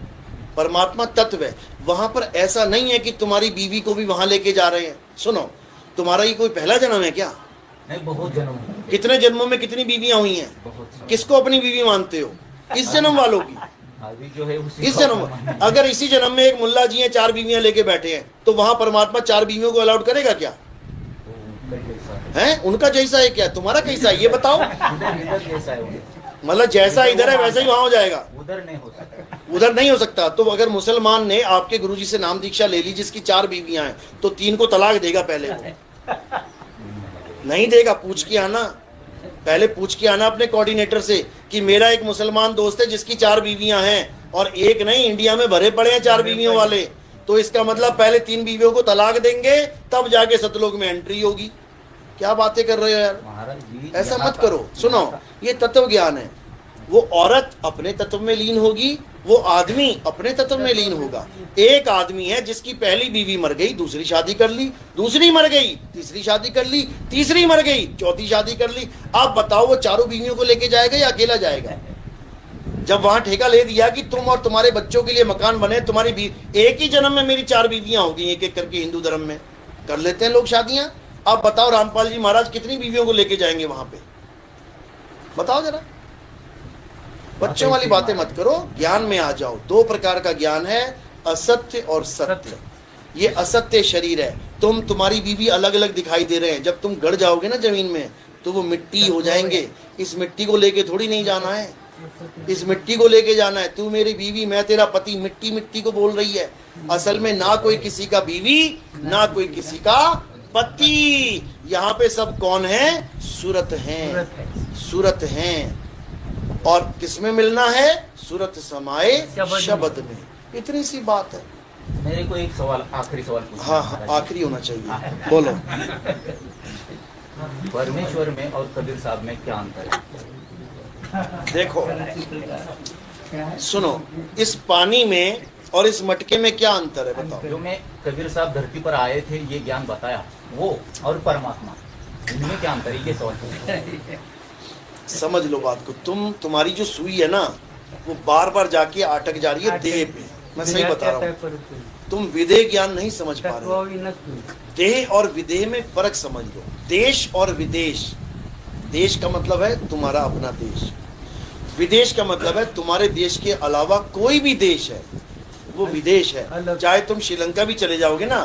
परमात्मा तत्व है। वहां पर ऐसा नहीं है कि तुम्हारी बीवी को भी वहां लेके जा रहे हैं। सुनो, तुम्हारा ये कोई पहला जन्म है क्या? नहीं, बहुत जन्म। कितने जन्मों में कितनी बीवियां हुई हैं? बहुत। किसको अपनी बीवी मानते हो? इस जन्म वालों की? अभी जो है उसी इस जन्म। अगर इसी जन्म में एक मुल्ला जी हैं, 4 बीवियां लेके बैठे हैं, तो वहां परमात्मा 4 बीवियों को अलाउड करेगा क्या? है उनका जैसा है क्या? तुम्हारा कैसा है ये बताओ? मतलब जैसा इधर है वैसा ही वहां हो जाएगा? उधर नहीं हो सकता। उधर नहीं हो सकता। तो अगर मुसलमान ने आपके गुरुजी से नाम दीक्षा ले ली जिसकी 4 बीवियां हैं, तो 3 को तलाक देगा पहले वो? नहीं देगा। पूछ के आना, पहले पूछ के आना अपने कोऑर्डिनेटर से कि मेरा एक मुसलमान दोस्त है जिसकी 4 बीवियां हैं, और एक नहीं, इंडिया में भरे पड़े हैं 4 बीवियों वाले। तो इसका मतलब पहले 3 बीवियों को तलाक देंगे, तब जाके सतलोक में एंट्री होगी। क्या बातें कर रहे हो यार? महाराज जी ऐसा मत करो। सुनो, ये तत्व ज्ञान है। वो औरत अपने तत्व में लीन होगी, वो आदमी अपने तत्व में लीन होगा। एक आदमी है जिसकी पहली बीवी मर गई, दूसरी शादी कर ली, दूसरी मर गई, तीसरी शादी कर ली, तीसरी मर गई, चौथी शादी कर ली। आप बताओ वो 4 बीवियों को लेके जाएगा या अकेला जाएगा? जब वहां ठेका ले दिया कि तुम और तुम्हारे बच्चों के लिए मकान बने, तुम्हारी एक ही जन्म में मेरी 4 बीवियां हो गई, एक एक करके हिंदू धर्म में कर लेते हैं लोग शादियां। अब बताओ रामपाल जी महाराज कितनी बीवियों को लेके जाएंगे वहां पे, बताओ जरा। बच्चों वाली बातें मत करो, ज्ञान में आ जाओ। दो प्रकार का ज्ञान है, असत्य और सत्य। ये असत्य शरीर है, तुम्हारी बीवी अलग अलग दिखाई दे रहे हैं। जब तुम गड़ जाओगे ना जमीन में तो वो मिट्टी हो जाएंगे। इस मिट्टी को लेके थोड़ी नहीं जाना है, इस मिट्टी को लेके जाना है। तू मेरी बीवी, मैं तेरा पति। मिट्टी मिट्टी को बोल रही है। असल में ना कोई किसी का बीवी, ना कोई किसी का पति। यहाँ पे सब कौन है? सूरत हैं, सूरत हैं। और किसमें मिलना है? सूरत समाए शब्द में। इतनी सी बात है। मेरे को एक सवाल, आखिरी सवाल पूछना है। हाँ, आखिरी होना चाहिए, बोलो। परमेश्वर में और कबीर साहब में क्या अंतर है? देखो सुनो, इस पानी में और इस मटके में क्या अंतर है बताओ। जो में कबीर साहब धरती पर आए थे, ये ज्ञान बताया, वो और परमात्मा, इनमें क्या अंतर है? ये सवाल समझ लो बात को। तुम्हारी जो सुई है ना, वो बार बार जाके अटक जा रही है देह पे। मैं सही बता रहा हूँ, तुम विदेह ज्ञान नहीं समझ पा रहे हो। देह और विदेह में फर्क समझ लो। देश और विदेश, देश का मतलब है तुम्हारा अपना देश, विदेश का मतलब है तुम्हारे देश के अलावा कोई भी देश है वो विदेश है। चाहे तुम श्रीलंका भी चले जाओगे ना,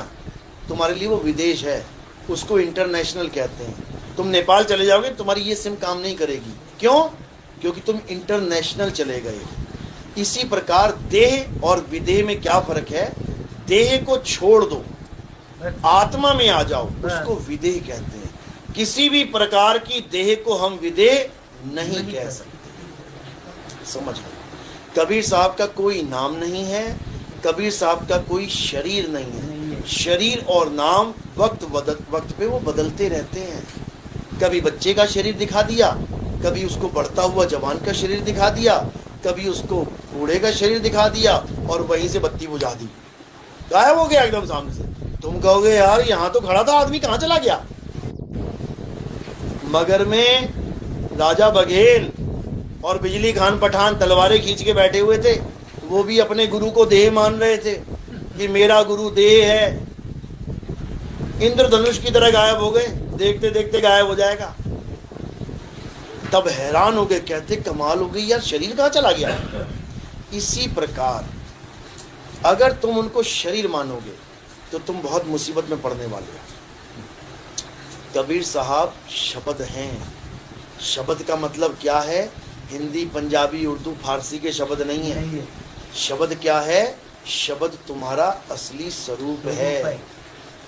तुम्हारे लिए वो विदेश है, उसको इंटरनेशनल कहते हैं। तुम नेपाल चले जाओगे, तुम्हारी ये सिम काम नहीं करेगी। क्यों? क्योंकि तुम इंटरनेशनल चले गए। इसी प्रकार देह और विदेह में क्या फर्क है? देह को छोड़ दो, आत्मा में आ जाओ, उसको विदेह कहते हैं। किसी भी प्रकार की देह को हम विदेह नहीं कह सकते। समझ लो, कबीर साहब का कोई नाम नहीं है, कबीर साहब का कोई शरीर नहीं है। शरीर और नाम वक्त पे वो बदलते रहते हैं। कभी बच्चे का शरीर दिखा दिया, कभी उसको बढ़ता हुआ जवान का शरीर दिखा दिया, कभी उसको बूढ़े का शरीर दिखा दिया, और वहीं से बत्ती बुझा दी, गायब हो गया एकदम सामने से। तुम कहोगे यार यहाँ तो खड़ा था आदमी, कहाँ चला गया? मगर में राजा बघेल और बिजली खान पठान तलवारें खींच के बैठे हुए थे। वो भी अपने गुरु को देह मान रहे थे कि मेरा गुरु देह है। इंद्रधनुष की तरह गायब हो गए, देखते देखते गायब हो जाएगा। तब हैरान हो गए, कहते कमाल हो गई यार, शरीर कहाँ चला गया? इसी प्रकार अगर तुम उनको शरीर मानोगे तो तुम बहुत मुसीबत में पड़ने वाले हो। कबीर साहब शब्द हैं। शब्द का मतलब क्या है? हिंदी, पंजाबी, उर्दू, फारसी के शब्द नहीं है। शब्द क्या है? शब्द तुम्हारा असली स्वरूप है।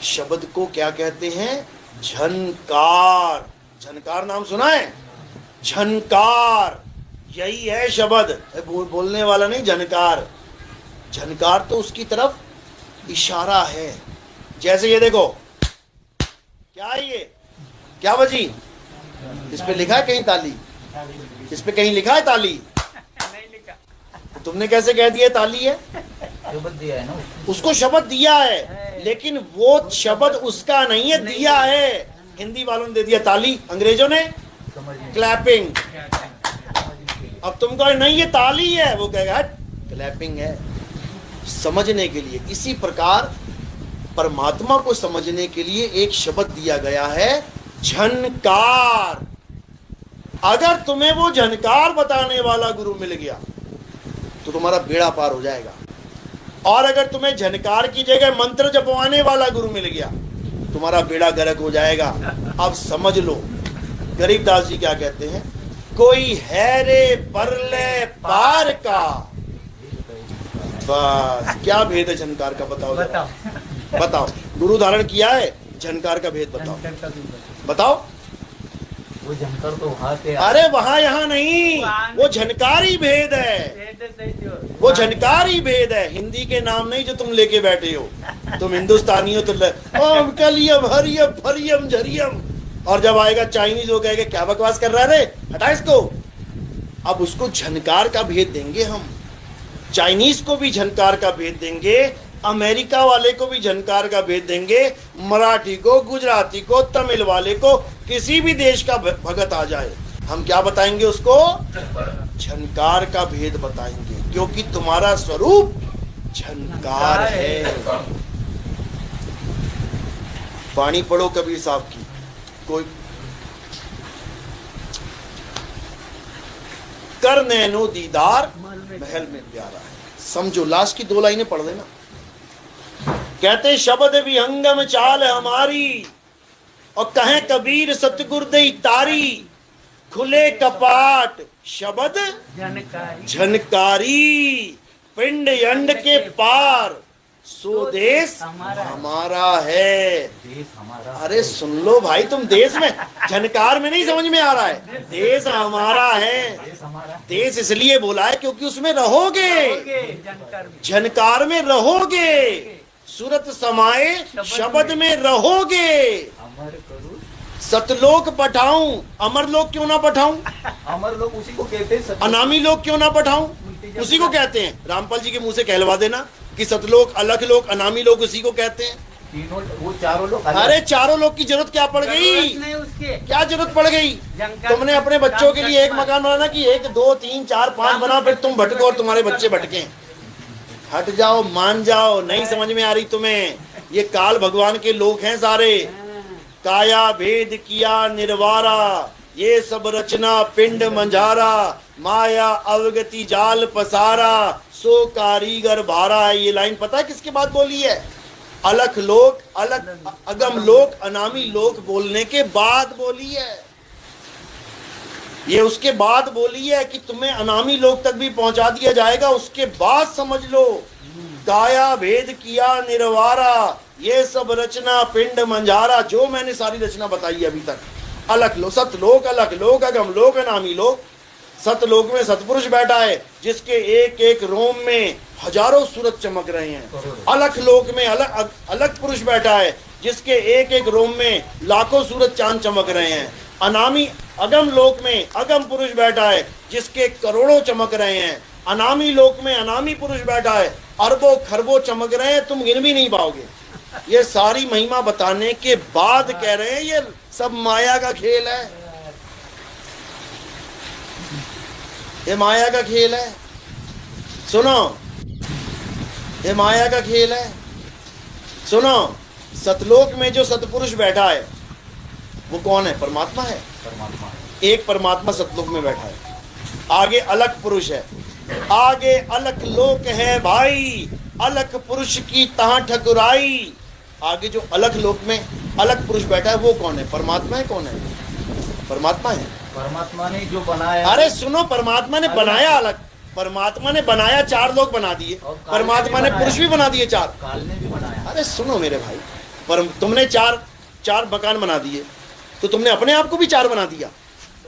शब्द को क्या कहते हैं? झनकार। झनकार नाम सुना है? झनकार, यही है शब्द। बोलने वाला नहीं, झनकार। झनकार तो उसकी तरफ इशारा है। जैसे ये देखो, क्या है ये? क्या बजी? इस पे लिखा है कहीं ताली? इस पे कहीं लिखा है ताली? नहीं लिखा। तुमने कैसे कह दिया ताली है? शब्द दिया है ना, उसको शब्द दिया है, लेकिन वो शब्द उसका नहीं है, दिया है। हिंदी वालों ने दे दिया ताली, अंग्रेजों ने क्लैपिंग। अब तुम कहो नहीं ये ताली है, वो कहेगा क्लैपिंग है। समझने के लिए, इसी प्रकार परमात्मा को समझने के लिए एक शब्द दिया गया है, झनकार। अगर तुम्हें वो झनकार बताने वाला गुरु मिल गया तो तुम्हारा बेड़ा पार हो जाएगा। और अगर तुम्हें झनकार की जगह मंत्र जपवाने वाला गुरु मिल गया, तुम्हारा बेड़ा गर्क हो जाएगा। अब समझ लो, गरीबदास जी क्या कहते हैं? कोई है रे परले पार का। बस, क्या भेद है झनकार का? बताओ बताओ। बताओ, गुरु धारण किया है, झनकार का भेद बताओ। बताओ। वो झनकार तो वहां पे, अरे वहां यहाँ नहीं, वो झनकारी भेद है। वो झनकारी भेद है, हिंदी के नाम नहीं जो तुम लेके बैठे हो। तुम हिंदुस्तानी हो तो ओम कलियम हरियम फरियम झरियम, और जब आएगा चाइनीज हो कहेगा क्या बकवास कर रहा है रे, हटा इसको। अब उसको झनकार का भेद देंगे हम। चाइनीज को भी झनकार का भेद देंगे, अमेरिका वाले को भी झनकार का भेद देंगे, मराठी को, गुजराती को, तमिल वाले को, किसी भी देश का भगत आ जाए, हम क्या बताएंगे उसको? झनकार का भेद बताएंगे, क्योंकि तुम्हारा स्वरूप झनकार है। वाणी पढ़ो कबीर साहब की। कोई कर नैनो दीदार महल में प्यारा है। समझो, लास्ट की 2 लाइनें पढ़ देना। कहते शब्द विहंगम चाल हमारी, और कहें कबीर सतगुर दई तारी, खुले कपाट शब्द जानकारी झनकारी, पिंड यंड के पार, सो देश हमारा हमारा है। देश हमारा। अरे सुन लो भाई, तुम देश में झनकार में नहीं समझ में आ रहा है, देश हमारा है। देश हमारा। देश इसलिए बोला है क्योंकि उसमें रहोगे, जानकार में झनकार में रहोगे, सूरत समाए शब्द में रहोगे। अमर करूं, सतलोक पठाऊं, अमर लोक क्यों ना पठाऊं, अमर लोग उसी को कहते हैं। अनामी लोक क्यों ना पठाऊं, उसी को कहते हैं। रामपाल जी के मुंह से कहलवा देना कि सतलोक, अलख लोक, अनामी लोक उसी को कहते हैं। तीनों वो चारों लोग। अरे चारों लोग की जरूरत क्या पड़ गई, नहीं उसके क्या जरूरत पड़ गई। जानकार तुमने अपने बच्चों के लिए एक मकान बनाना कि 1 2 3 4 5 बना, फिर तुम भटको और तुम्हारे बच्चे भटके। हट जाओ, मान जाओ, नहीं समझ में आ रही तुम्हें। ये काल भगवान के लोग हैं सारे। काया भेद किया निर्वारा, ये सब रचना पिंड मंझारा, माया अवगति जाल पसारा, सो कारीगर भारा। ये लाइन पता है किसके बाद बोली है? अलख लोक, अलग अगम लोक, अनामी लोक बोलने के बाद बोली है। ये उसके बाद बोली है कि तुम्हें अनामी लोक तक भी पहुंचा दिया जाएगा, उसके बाद समझ लो। काया भेद किया निर्वारा, ये सब रचना पिंड मंझारा, जो मैंने सारी रचना बताई अभी तक। अलख लो, सतलोक, अलख लोक, अगम लोक, अनामी लोक। सतलोक में सतपुरुष बैठा है जिसके एक एक रोम में हजारों सूरज चमक रहे हैं। अलख लोक में अलग पुरुष बैठा है जिसके एक एक रोम में लाखों सूरज चांद चमक रहे हैं। अनामी अगम लोक में अगम पुरुष बैठा है जिसके करोड़ों चमक रहे हैं। अनामी लोक में अनामी पुरुष बैठा है, अरबों खरबों चमक रहे हैं, तुम गिन भी नहीं पाओगे। ये सारी महिमा बताने के बाद कह रहे हैं ये सब माया का खेल है, ये माया का खेल है। सुनो, ये माया का खेल है। सुनो, सतलोक में जो सतपुरुष बैठा है वो कौन है? परमात्मा है। परमात्मा। एक परमात्मा सतलोक में बैठा है, आगे अलग पुरुष है, आगे अलग लोक है भाई, अलग पुरुष की तहां ठकुराई। आगे जो अलग लोक में अलग पुरुष बैठा है वो कौन है? परमात्मा है। कौन है? परमात्मा है। परमात्मा ने जो बनाया। अरे सुनो, परमात्मा ने बनाया अलग, परमात्मा ने बनाया 4 लोग बना दिए, परमात्मा ने पुरुष भी बना दिए 4। काल ने भी बनाया। अरे सुनो मेरे भाई, तुमने 4 मकान बना दिए तो तुमने अपने आप को भी 4 बना दिया।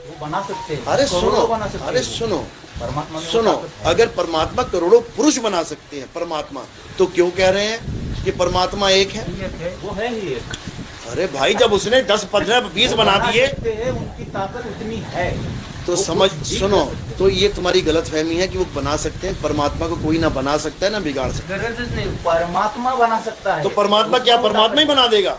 वो बना सकते हैं। अरे सुनो, बना सकते हैं। अरे सुनो, परमात्मा में सुनो, वो ताकत है। अगर परमात्मा करोड़ों पुरुष बना सकते हैं परमात्मा, तो क्यों कह रहे हैं कि परमात्मा एक है? वो है ही एक। अरे भाई, जब उसने 10 15 20 बना दिए सकते हैं, उनकी ताकत उतनी है तो वो समझ, कुछ भी सुनो, कर सकते हैं। तो ये तुम्हारी गलत फहमी है कि वो बना सकते हैं। परमात्मा को कोई ना बना सकता है ना बिगाड़ सकता गरज नहीं परमात्मा बना सकता है। है। तो परमात्मा क्या परमात्मा ही बना देगा?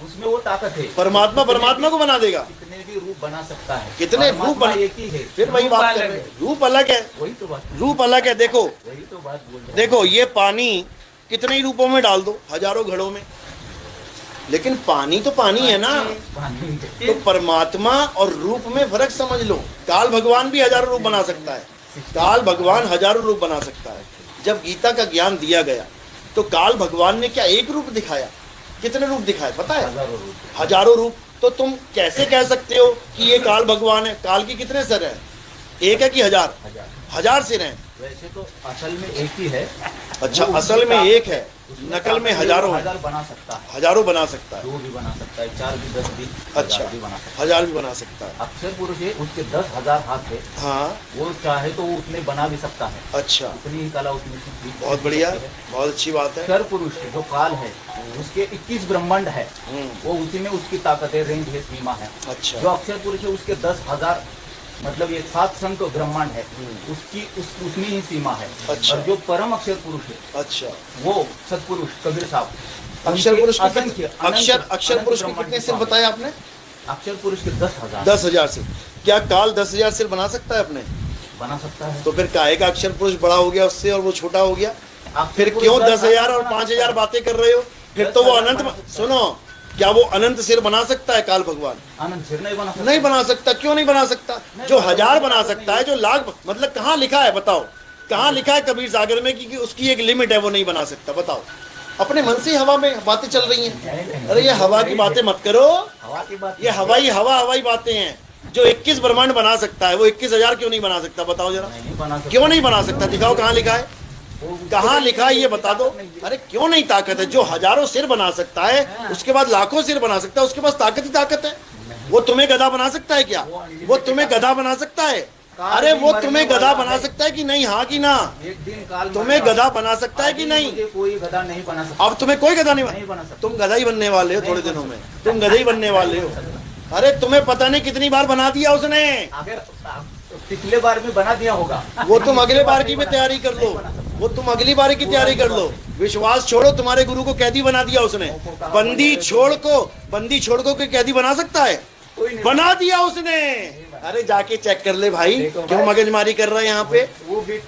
उसमें वो ताकत है। परमात्मा परमात्मा को बना देगा? कितने भी रूप बना सकता है। कितने रूप परमात्मा बना? एक ही है। फिर वही बात कर रहे हैं, रूप अलग है, वही तो बात। रूप अलग है। देखो, वही तो बात बोल रहे हैं। देखो, ये पानी कितने ही रूपों में डाल दो, हजारों घड़ों में, लेकिन पानी तो पानी है ना। पानी। तो परमात्मा और रूप में फर्क समझ लो। काल भगवान भी हजारों रूप बना सकता है, काल भगवान हजारों रूप बना सकता है। जब गीता का ज्ञान दिया गया तो काल भगवान ने क्या एक रूप दिखाया? कितने रूप दिखाए पता है? हजारों रूप। तो तुम कैसे कह सकते हो कि ये काल भगवान है? काल की कितने सर हैं? एक है कि 1000? 1000 सिर हैं। वैसे तो असल में एक ही है। अच्छा, वो असल में एक है, उसमें नकल में ताकत हजारों है। 1000 बना सकता है। हजारों बना सकता है। 2 भी बना सकता है, 4 भी, 10 भी। अच्छा, 1000 भी बना सकता 1000 भी बना सकता है। है। अक्षर पुरुष है, उसके 10,000 हाथ है। हाँ, वो चाहे तो वो उतने बना भी सकता है। अच्छा, उतनी ही कला उसमें से बहुत बढ़िया, बहुत अच्छी बात है। अक्षर पुरुष जो काल है उसके 21 ब्रह्मांड है। वो उसी में उसकी ताकत है, रेंज है, सीमा है। अच्छा, जो अक्षर पुरुष है उसके 10,000 मतलब एक 7 संख्य ब्रह्मांड है, उसकी उसमें ही सीमा है। अच्छा। और जो परम अक्षर पुरुष है अच्छा, वो सतपुरुष कबीर साहब, अक्षर पुरुष को असंख्य, अक्षर पुरुष को कितने सिर बताया आपने? अक्षर पुरुष के 10,000 10,000 सिर। क्या काल 10,000 सिर बना सकता है अपने? बना सकता है। तो फिर काहे का अक्षर पुरुष बड़ा हो गया उससे और वो छोटा हो गया? अक्षर फिर पुरुष क्यों 10,000 10,000 और 5,000 बातें कर रहे हो? फिर तो वो अनंत। सुनो, क्या वो अनंत सिर बना सकता है काल भगवान? आनंद सिर नहीं बना सकता। नहीं बना सकता। क्यों नहीं बना सकता? जो हजार बना सकता है, जो लाख, मतलब कहाँ लिखा है बताओ, कहाँ लिखा है कबीर सागर में कि उसकी एक लिमिट है, वो नहीं बना सकता? बताओ। अपने मन से हवा में बातें चल रही हैं। अरे ये हवा की बातें मत करो, हवा की बात, ये हवाई बातें हैं। जो 21 ब्रह्मांड बना सकता है वो 21,000 क्यों नहीं बना सकता? बताओ जरा, नहीं बना सकता। क्यों नहीं बना सकता? दिखाओ कहाँ लिखा है, कहाँ लिखा है, ये बता दो। अरे क्यों नहीं ताकत है? जो हजारों सिर बना सकता है, उसके बाद लाखों सिर बना सकता है, उसके पास ताकत ही ताकत है। वो तुम्हें गधा बना सकता है क्या? वो तुम्हें गधा बना सकता है? अरे वो तुम्हें गधा बना सकता है कि नहीं? हाँ कि ना? एक दिन काल तुम्हें गधा बना सकता है कि नहीं? कोई गधा नहीं बना सकता। अब तुम्हें कोई गधा नहीं बना सकता। तुम गधा ही बनने वाले हो थोड़े दिनों में, तुम गधा ही बनने वाले हो। अरे तुम्हें पता नहीं कितनी बार बना दिया उसने। अगर पिछले बार में बना दिया होगा, वो तुम अगले बार की भी तैयारी कर लो, वो तुम अगली बार की तैयारी कर लो। विश्वास छोड़ो, तुम्हारे गुरु को कैदी बना दिया उसने। बंदी छोड़ को कोई कैदी बना सकता है? बना दिया उसने। अरे जाके चेक कर ले भाई, क्यों मगजमारी कर रहा है यहाँ पे?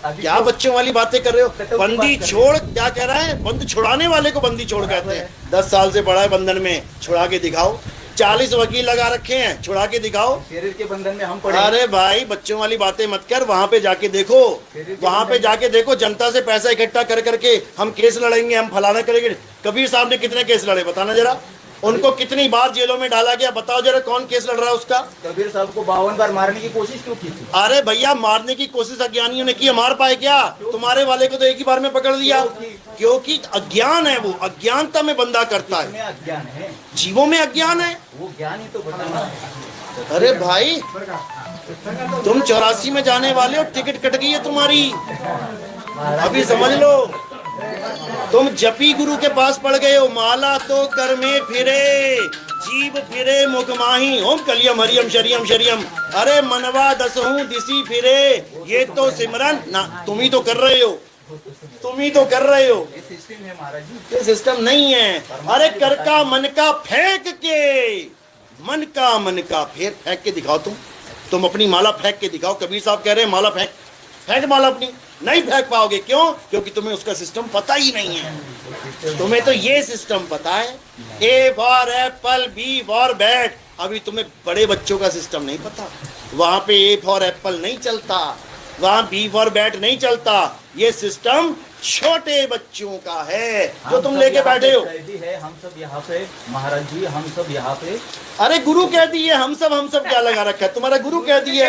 क्या बच्चों वाली बातें कर रहे हो? बंदी छोड़ क्या कह रहा है? बंद छुड़ाने वाले को बंदी छोड़ कहते हैं। 10 साल से पड़ा है बंधन में, छुड़ा के दिखाओ। 40 वकील लगा रखे हैं, छुड़ा के दिखाओ। शरीर के बंधन में हम पड़े। अरे भाई बच्चों वाली बातें मत कर, वहां पे जाके देखो, वहां पे जाके देखो। जनता से पैसा इकट्ठा कर करके हम केस लड़ेंगे, हम फलाना करेंगे। कबीर साहब ने कितने केस लड़े बताना जरा? उनको कितनी बार जेलों में डाला गया बताओ जरा? कौन केस लड़ रहा है उसका? कबीर साहब को 52 बार मारने की कोशिश क्यों की थी? अरे भैया मारने की कोशिश अज्ञानियों ने की, मार पाए क्या? तुम्हारे वाले को तो एक ही बार में पकड़ लिया, क्योंकि अज्ञान है। वो अज्ञानता में बंदा करता है। अज्ञान है, जीवों में अज्ञान है। वो ज्ञान ही तो बताना। अरे भाई तुम 84 में जाने वाले हो, टिकट कट गई है तुम्हारी, अभी समझ लो। तुम जपी गुरु के पास पड़ गए हो। माला तो कर में फिरे, जीव फिरे मुख माही, ओम कलियम हरियम शरियम शरियम। अरे मनवा दसहूं दिसी फिरे, ये तो सिमरन ना तुम ही तो कर रहे हो, तुम ही तो कर रहे हो। ये सिस्टम है महाराज जी। ये सिस्टम नहीं है। अरे कर का मन का फेंक के, मन का फेंक के दिखाओ। तुम अपनी माला फेंक के दिखाओ। कबीर साहब कह रहे हैं माला फेंक माला अपनी। नहीं फेंक पाओगे, क्यों? क्योंकि तुम्हें उसका सिस्टम पता ही नहीं है। तुम्हें तो ये सिस्टम पता है, A for apple, B for bat. अभी तुम्हें बड़े बच्चों का सिस्टम नहीं पता। वहां पे ए फॉर एप्पल नहीं चलता, वहां बी फॉर बैट नहीं चलता। ये सिस्टम छोटे बच्चों का है जो तुम लेके बैठे हो। है हम सब यहाँ पे महाराज जी, हम सब यहाँ पे। अरे गुरु कह दिए हम सब क्या लगा रखा है? तुम्हारा गुरु कह दिए।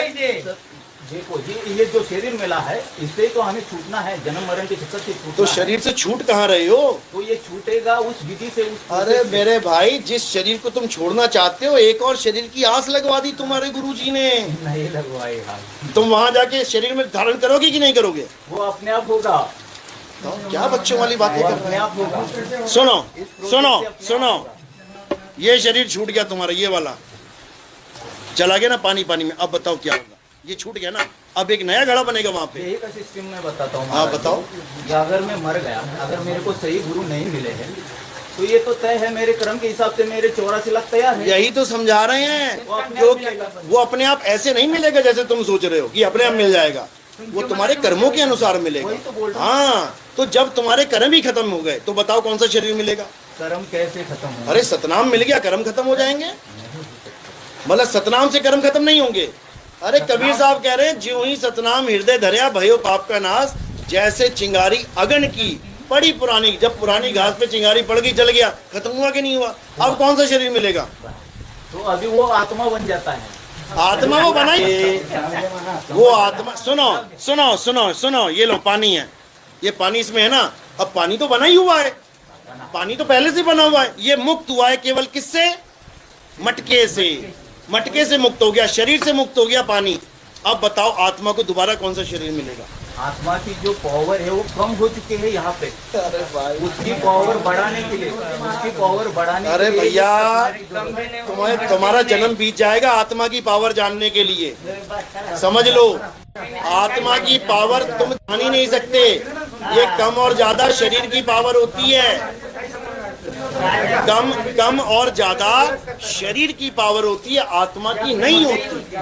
देखो जी, ये जो शरीर मिला है इससे तो हमें छूटना है, जन्म मरण के चक्कर से छूटना। तो शरीर से छूट कहाँ रहे हो? तो ये छूटेगा उस विधि से। अरे मेरे भाई, जिस शरीर को तुम छोड़ना चाहते हो, एक और शरीर की आस लगवा दी तुम्हारे गुरुजी ने। नहीं लगवाए। तुम वहां जाके शरीर में धारण करोगे कि नहीं करोगे? वो अपने आप होगा। तो क्या बच्चों वाली बातें कर रहे हैं? सुनो, ये शरीर छूट गया तुम्हारा, ये वाला चला गया ना पानी में। अब बताओ क्या होगा? ये छूट गया ना, अब एक नया घड़ा बनेगा वहां पे। यही का सिस्टम मैं बताता हूँ। हाँ बताओ। अगर मैं मर गया, अगर मेरे को सही गुरु नहीं मिले हैं, तो ये तो तय है, मेरे कर्म के हिसाब से मेरे 84 लाख तैयार है। यही तो समझा रहे हैं, क्योंकि वो अपने आप ऐसे नहीं मिलेगा जैसे तुम सोच रहे हो कि अपने आप मिल जाएगा। वो तुम्हारे कर्मों के अनुसार मिलेगा। हाँ, तो जब तुम्हारे कर्म ही खत्म हो गए तो बताओ कौन सा शरीर मिलेगा? कर्म कैसे खत्म हो? अरे सतनाम मिल गया, कर्म खत्म हो जाएंगे? मतलब सतनाम से कर्म खत्म नहीं होंगे? अरे कबीर साहब कह रहे हैं, ज्यों ही सतनाम हृदय धरया भयो पाप का नाश। जैसे चिंगारी अगन की पड़ी पुरानी, जब पुरानी घास पे चिंगारी पड़ गई, जल गया, खत्म हुआ कि नहीं हुआ? अब कौन सा शरीर मिलेगा? तो अभी वो आत्मा बन जाता है। आत्मा वो बनाई, वो आत्मा। सुनो, ये लो पानी है, ये पानी इसमें है ना। अब पानी तो बना ही हुआ है, पानी तो पहले से बना हुआ है। ये मुक्त हुआ है केवल किससे? मटके से मुक्त हो गया, शरीर से मुक्त हो गया पानी। अब बताओ आत्मा को दोबारा कौन सा शरीर मिलेगा? आत्मा की जो पावर है वो कम हो चुकी है यहाँ पे। अरे भाई, उसकी पावर बढ़ाने के लिए, उसकी पावर बढ़ाने। अरे भैया, तुम्हारा जन्म बीत जाएगा आत्मा की पावर जानने के लिए। समझ लो, आत्मा की पावर तुम जान ही नहीं सकते। ये कम और ज्यादा शरीर की पावर होती है। कम और ज्यादा शरीर की पावर होती है, आत्मा की नहीं होती।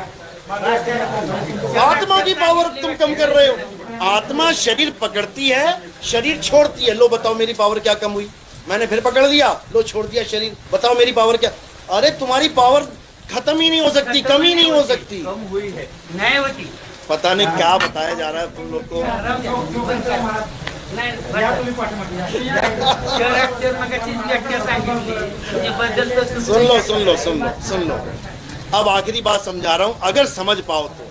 आत्मा की पावर तुम कम कर रहे हो। आत्मा शरीर पकड़ती है, शरीर छोड़ती है। लो बताओ मेरी पावर क्या कम हुई? मैंने फिर पकड़ लिया, लो छोड़ दिया शरीर, बताओ मेरी पावर क्या? अरे तुम्हारी पावर खत्म ही नहीं हो सकती, कम ही नहीं हो सकती, कम हुई है, नहीं होती. पता नहीं क्या बताया जा रहा है तुम लोग को। नाही, शहरात जर मगाशी व्याख्या सांगितली म्हणजे बदलतच सुन लो सुन लो सुन लो सुन लो, अब आखिरी बात समझा रहा हूं, अगर समझ पाओ तो।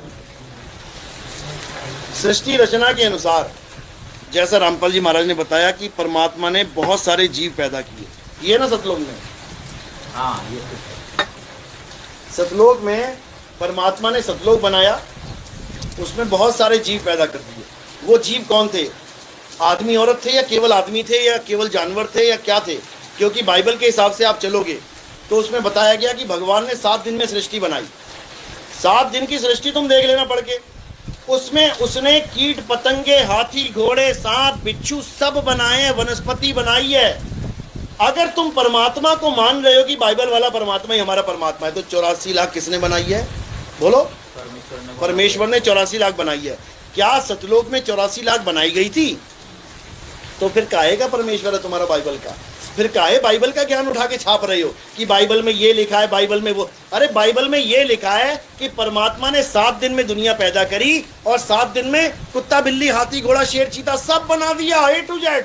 सृष्टि रचना के अनुसार जैसा रामपाल जी महाराज ने बताया कि परमात्मा ने बहुत सारे जीव पैदा किए, ये ना सतलोक में, हाँ ये तो है। सतलोक में परमात्मा ने सतलोक बनाया, उसमें बहुत सारे जीव पैदा कर दिए। वो जीव कौन थे? आदमी औरत थे, या केवल आदमी थे, या केवल जानवर थे, या क्या थे? क्योंकि बाइबल के हिसाब से आप चलोगे तो उसमें बताया गया कि भगवान ने 7 दिन में सृष्टि बनाई। 7 दिन की सृष्टि तुम देख लेना पढ़ के, उसमें उसने कीट पतंगे, हाथी, घोड़े, सांप, बिच्छू सब बनाए हैं, वनस्पति बनाई है। अगर तुम परमात्मा को मान रहे हो कि बाइबल वाला परमात्मा ही हमारा परमात्मा है, तो 84 लाख किसने बनाई है? बोलो। परमेश्वर ने 84 लाख बनाई है। क्या सतलोक में 84 लाख बनाई गई थी? तो फिर काहे का परमेश्वर है तुम्हारा बाइबल का? फिर काहे बाइबल का ज्ञान उठा के छाप रहे हो कि बाइबल में ये लिखा है, बाइबल में वो? अरे बाइबल में ये लिखा है कि परमात्मा ने 7 दिन में दुनिया पैदा करी और 7 दिन में कुत्ता, बिल्ली, हाथी, घोड़ा, शेर, चीता सब बना दिया, A to Z,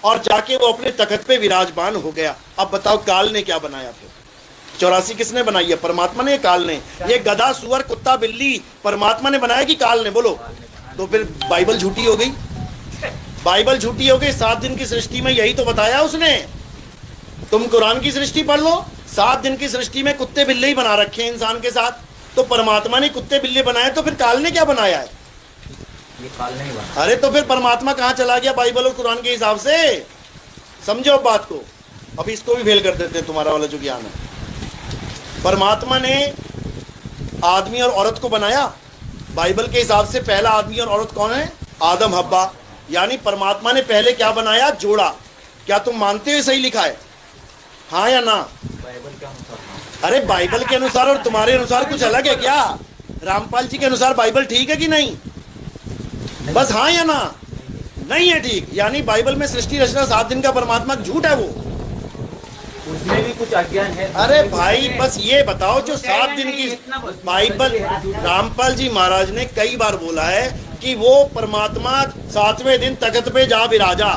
और जाके वो अपने तख्त पे विराजमान हो गया। अब बताओ काल ने क्या बनाया? फिर 84 किसने बनाई है? परमात्मा ने, काल ने? ये गधा, सुअर, कुत्ता, बिल्ली परमात्मा ने बनाया कि काल ने? बोलो। तो फिर बाइबल झूठी हो गई, बाइबल झूठी हो गई। 7 दिन की सृष्टि में यही तो बताया उसने। तुम कुरान की सृष्टि पढ़ लो, 7 दिन की सृष्टि में कुत्ते बिल्ले ही बना रखे हैं इंसान के साथ। तो परमात्मा ने कुत्ते बिल्ले बनाए, तो फिर काल ने क्या बनाया है? ये काल नहीं बना। अरे तो फिर परमात्मा कहाँ चला गया बाइबल और कुरान के हिसाब से? समझो बात को। अब इसको भी फेल कर देते हैं, तुम्हारा वाला जो ज्ञान है। परमात्मा ने आदमी और औरत को बनाया, बाइबल के हिसाब से पहला आदमी और औरत कौन है? आदम हब्बा। यानी परमात्मा ने पहले क्या बनाया? जोड़ा। क्या तुम मानते हो सही लिखा है? हाँ या ना? बाइबल के अनुसार हाँ। अरे बाइबल के अनुसार और तुम्हारे अनुसार कुछ अलग है क्या? रामपाल जी के अनुसार बाइबल ठीक है कि नहीं? बस हाँ या ना? नहीं है ठीक। यानी बाइबल में सृष्टि रचना 7 दिन का परमात्मा झूठ है, वो उसमें भी कुछ अज्ञान है। अरे भाई बस ये बताओ, जो 7 दिन की बाइबल, रामपाल जी महाराज ने कई बार बोला है कि वो परमात्मा 7वें दिन तख्त पे जा विराजा।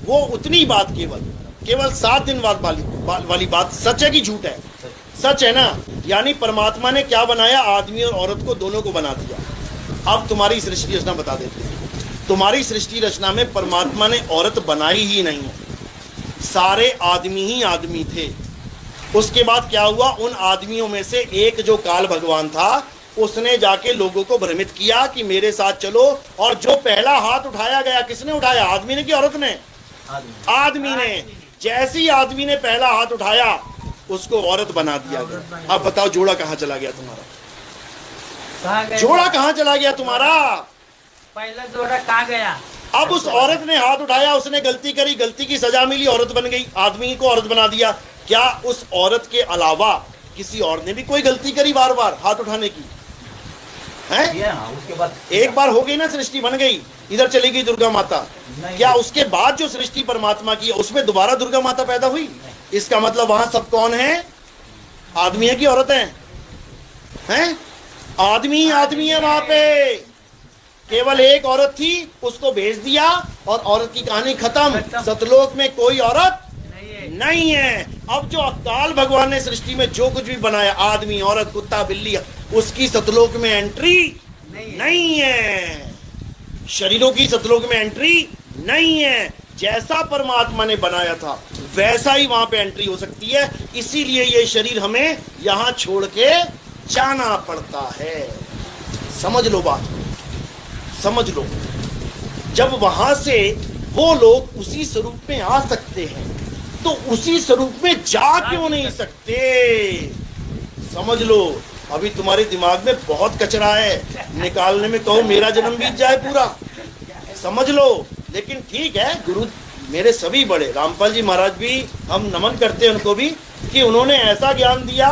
वो उतनी बात केवल 7 दिन बाद वाली बात सच है कि झूठ है? सच है ना? यानी परमात्मा ने क्या बनाया? आदमी और औरत को, दोनों को बना दिया। अब तुम्हारी सृष्टि रचना बता देते हैं। तुम्हारी सृष्टि रचना में परमात्मा ने औरत बनाई ही नहीं है, सारे आदमी ही आदमी थे। उसके बाद क्या हुआ? उन आदमियों में से एक जो काल भगवान था, उसने जाके लोगों को भ्रमित किया कि मेरे साथ चलो। और जो पहला हाथ उठाया गया, किसने उठाया? आदमी ने कि औरत ने? आदमी ने। जैसी आदमी ने पहला हाथ उठाया, उसको औरत बना दिया गया। अब बताओ जोड़ा कहाँ चला गया तुम्हारा? कहाँ गया? जोड़ा कहाँ चला गया तुम्हारा? पहला जोड़ा कहाँ गया? अब उस औरत ने हाथ उठाया, उसने गलती करी, गलती की सजा मिली, औरत बन गई, आदमी को औरत बना दिया। क्या उस औरत के अलावा किसी और ने भी कोई गलती करी बार बार हाथ उठाने की? है? उसके बाद एक बार हो गई ना, सृष्टि बन गई, इधर चली गई दुर्गा माता। क्या उसके बाद जो सृष्टि परमात्मा की, उसमें दोबारा दुर्गा माता पैदा हुई? इसका मतलब वहां सब कौन है? आदमी है कि औरत है? हैं? आदमी है वहां पे। केवल एक औरत थी, उसको भेज दिया और औरत की कहानी खत्म। सतलोक में कोई औरत नहीं है। अब जो अकाल भगवान ने सृष्टि में जो कुछ भी बनाया, आदमी, औरत, कुत्ता, बिल्ली, उसकी सतलोक में एंट्री नहीं है। शरीरों की सतलोक में एंट्री नहीं है। जैसा परमात्मा ने बनाया था वैसा ही वहां पे एंट्री हो सकती है। इसीलिए ये शरीर हमें यहां छोड़ के जाना पड़ता है। समझ लो बात, समझ लो। जब वहां से वो लोग उसी स्वरूप में आ सकते हैं, तो उसी स्वरूप में जा क्यों नहीं सकते? समझ लो। अभी तुम्हारे दिमाग में बहुत कचरा है, निकालने में कहो मेरा जन्म बीत जाए पूरा। समझ लो। लेकिन ठीक है, गुरु मेरे सभी बड़े, रामपाल जी महाराज भी हम नमन करते हैं उनको भी, कि उन्होंने ऐसा ज्ञान दिया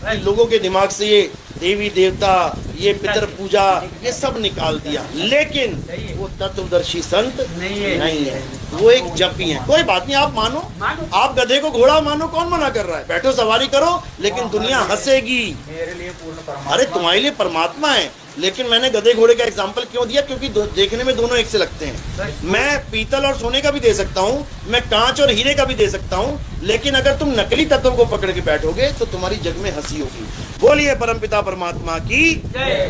कि लोगों के दिमाग से ये देवी देवता, ये पितर पूजा ये सब निकाल दिया, लेकिन वो तत्वदर्शी संत नहीं है। वो एक जपी है। कोई बात नहीं, आप मानो, आप गधे को घोड़ा मानो, कौन मना कर रहा है? बैठो सवारी करो, लेकिन दुनिया हंसेगी। मेरे लिए पूर्ण परमात्मा। अरे तुम्हारे लिए परमात्मा है, लेकिन मैंने गधे घोड़े का एग्जाम्पल क्यों दिया? क्योंकि देखने में दोनों एक से लगते हैं। मैं पीतल और सोने का भी दे सकता हूँ, मैं कांच और हीरे का भी दे सकता हूँ, लेकिन अगर तुम नकली तत्व को पकड़ के बैठोगे तो तुम्हारी जग में हंसी होगी। बोलिए परमपिता परमात्मा की जय।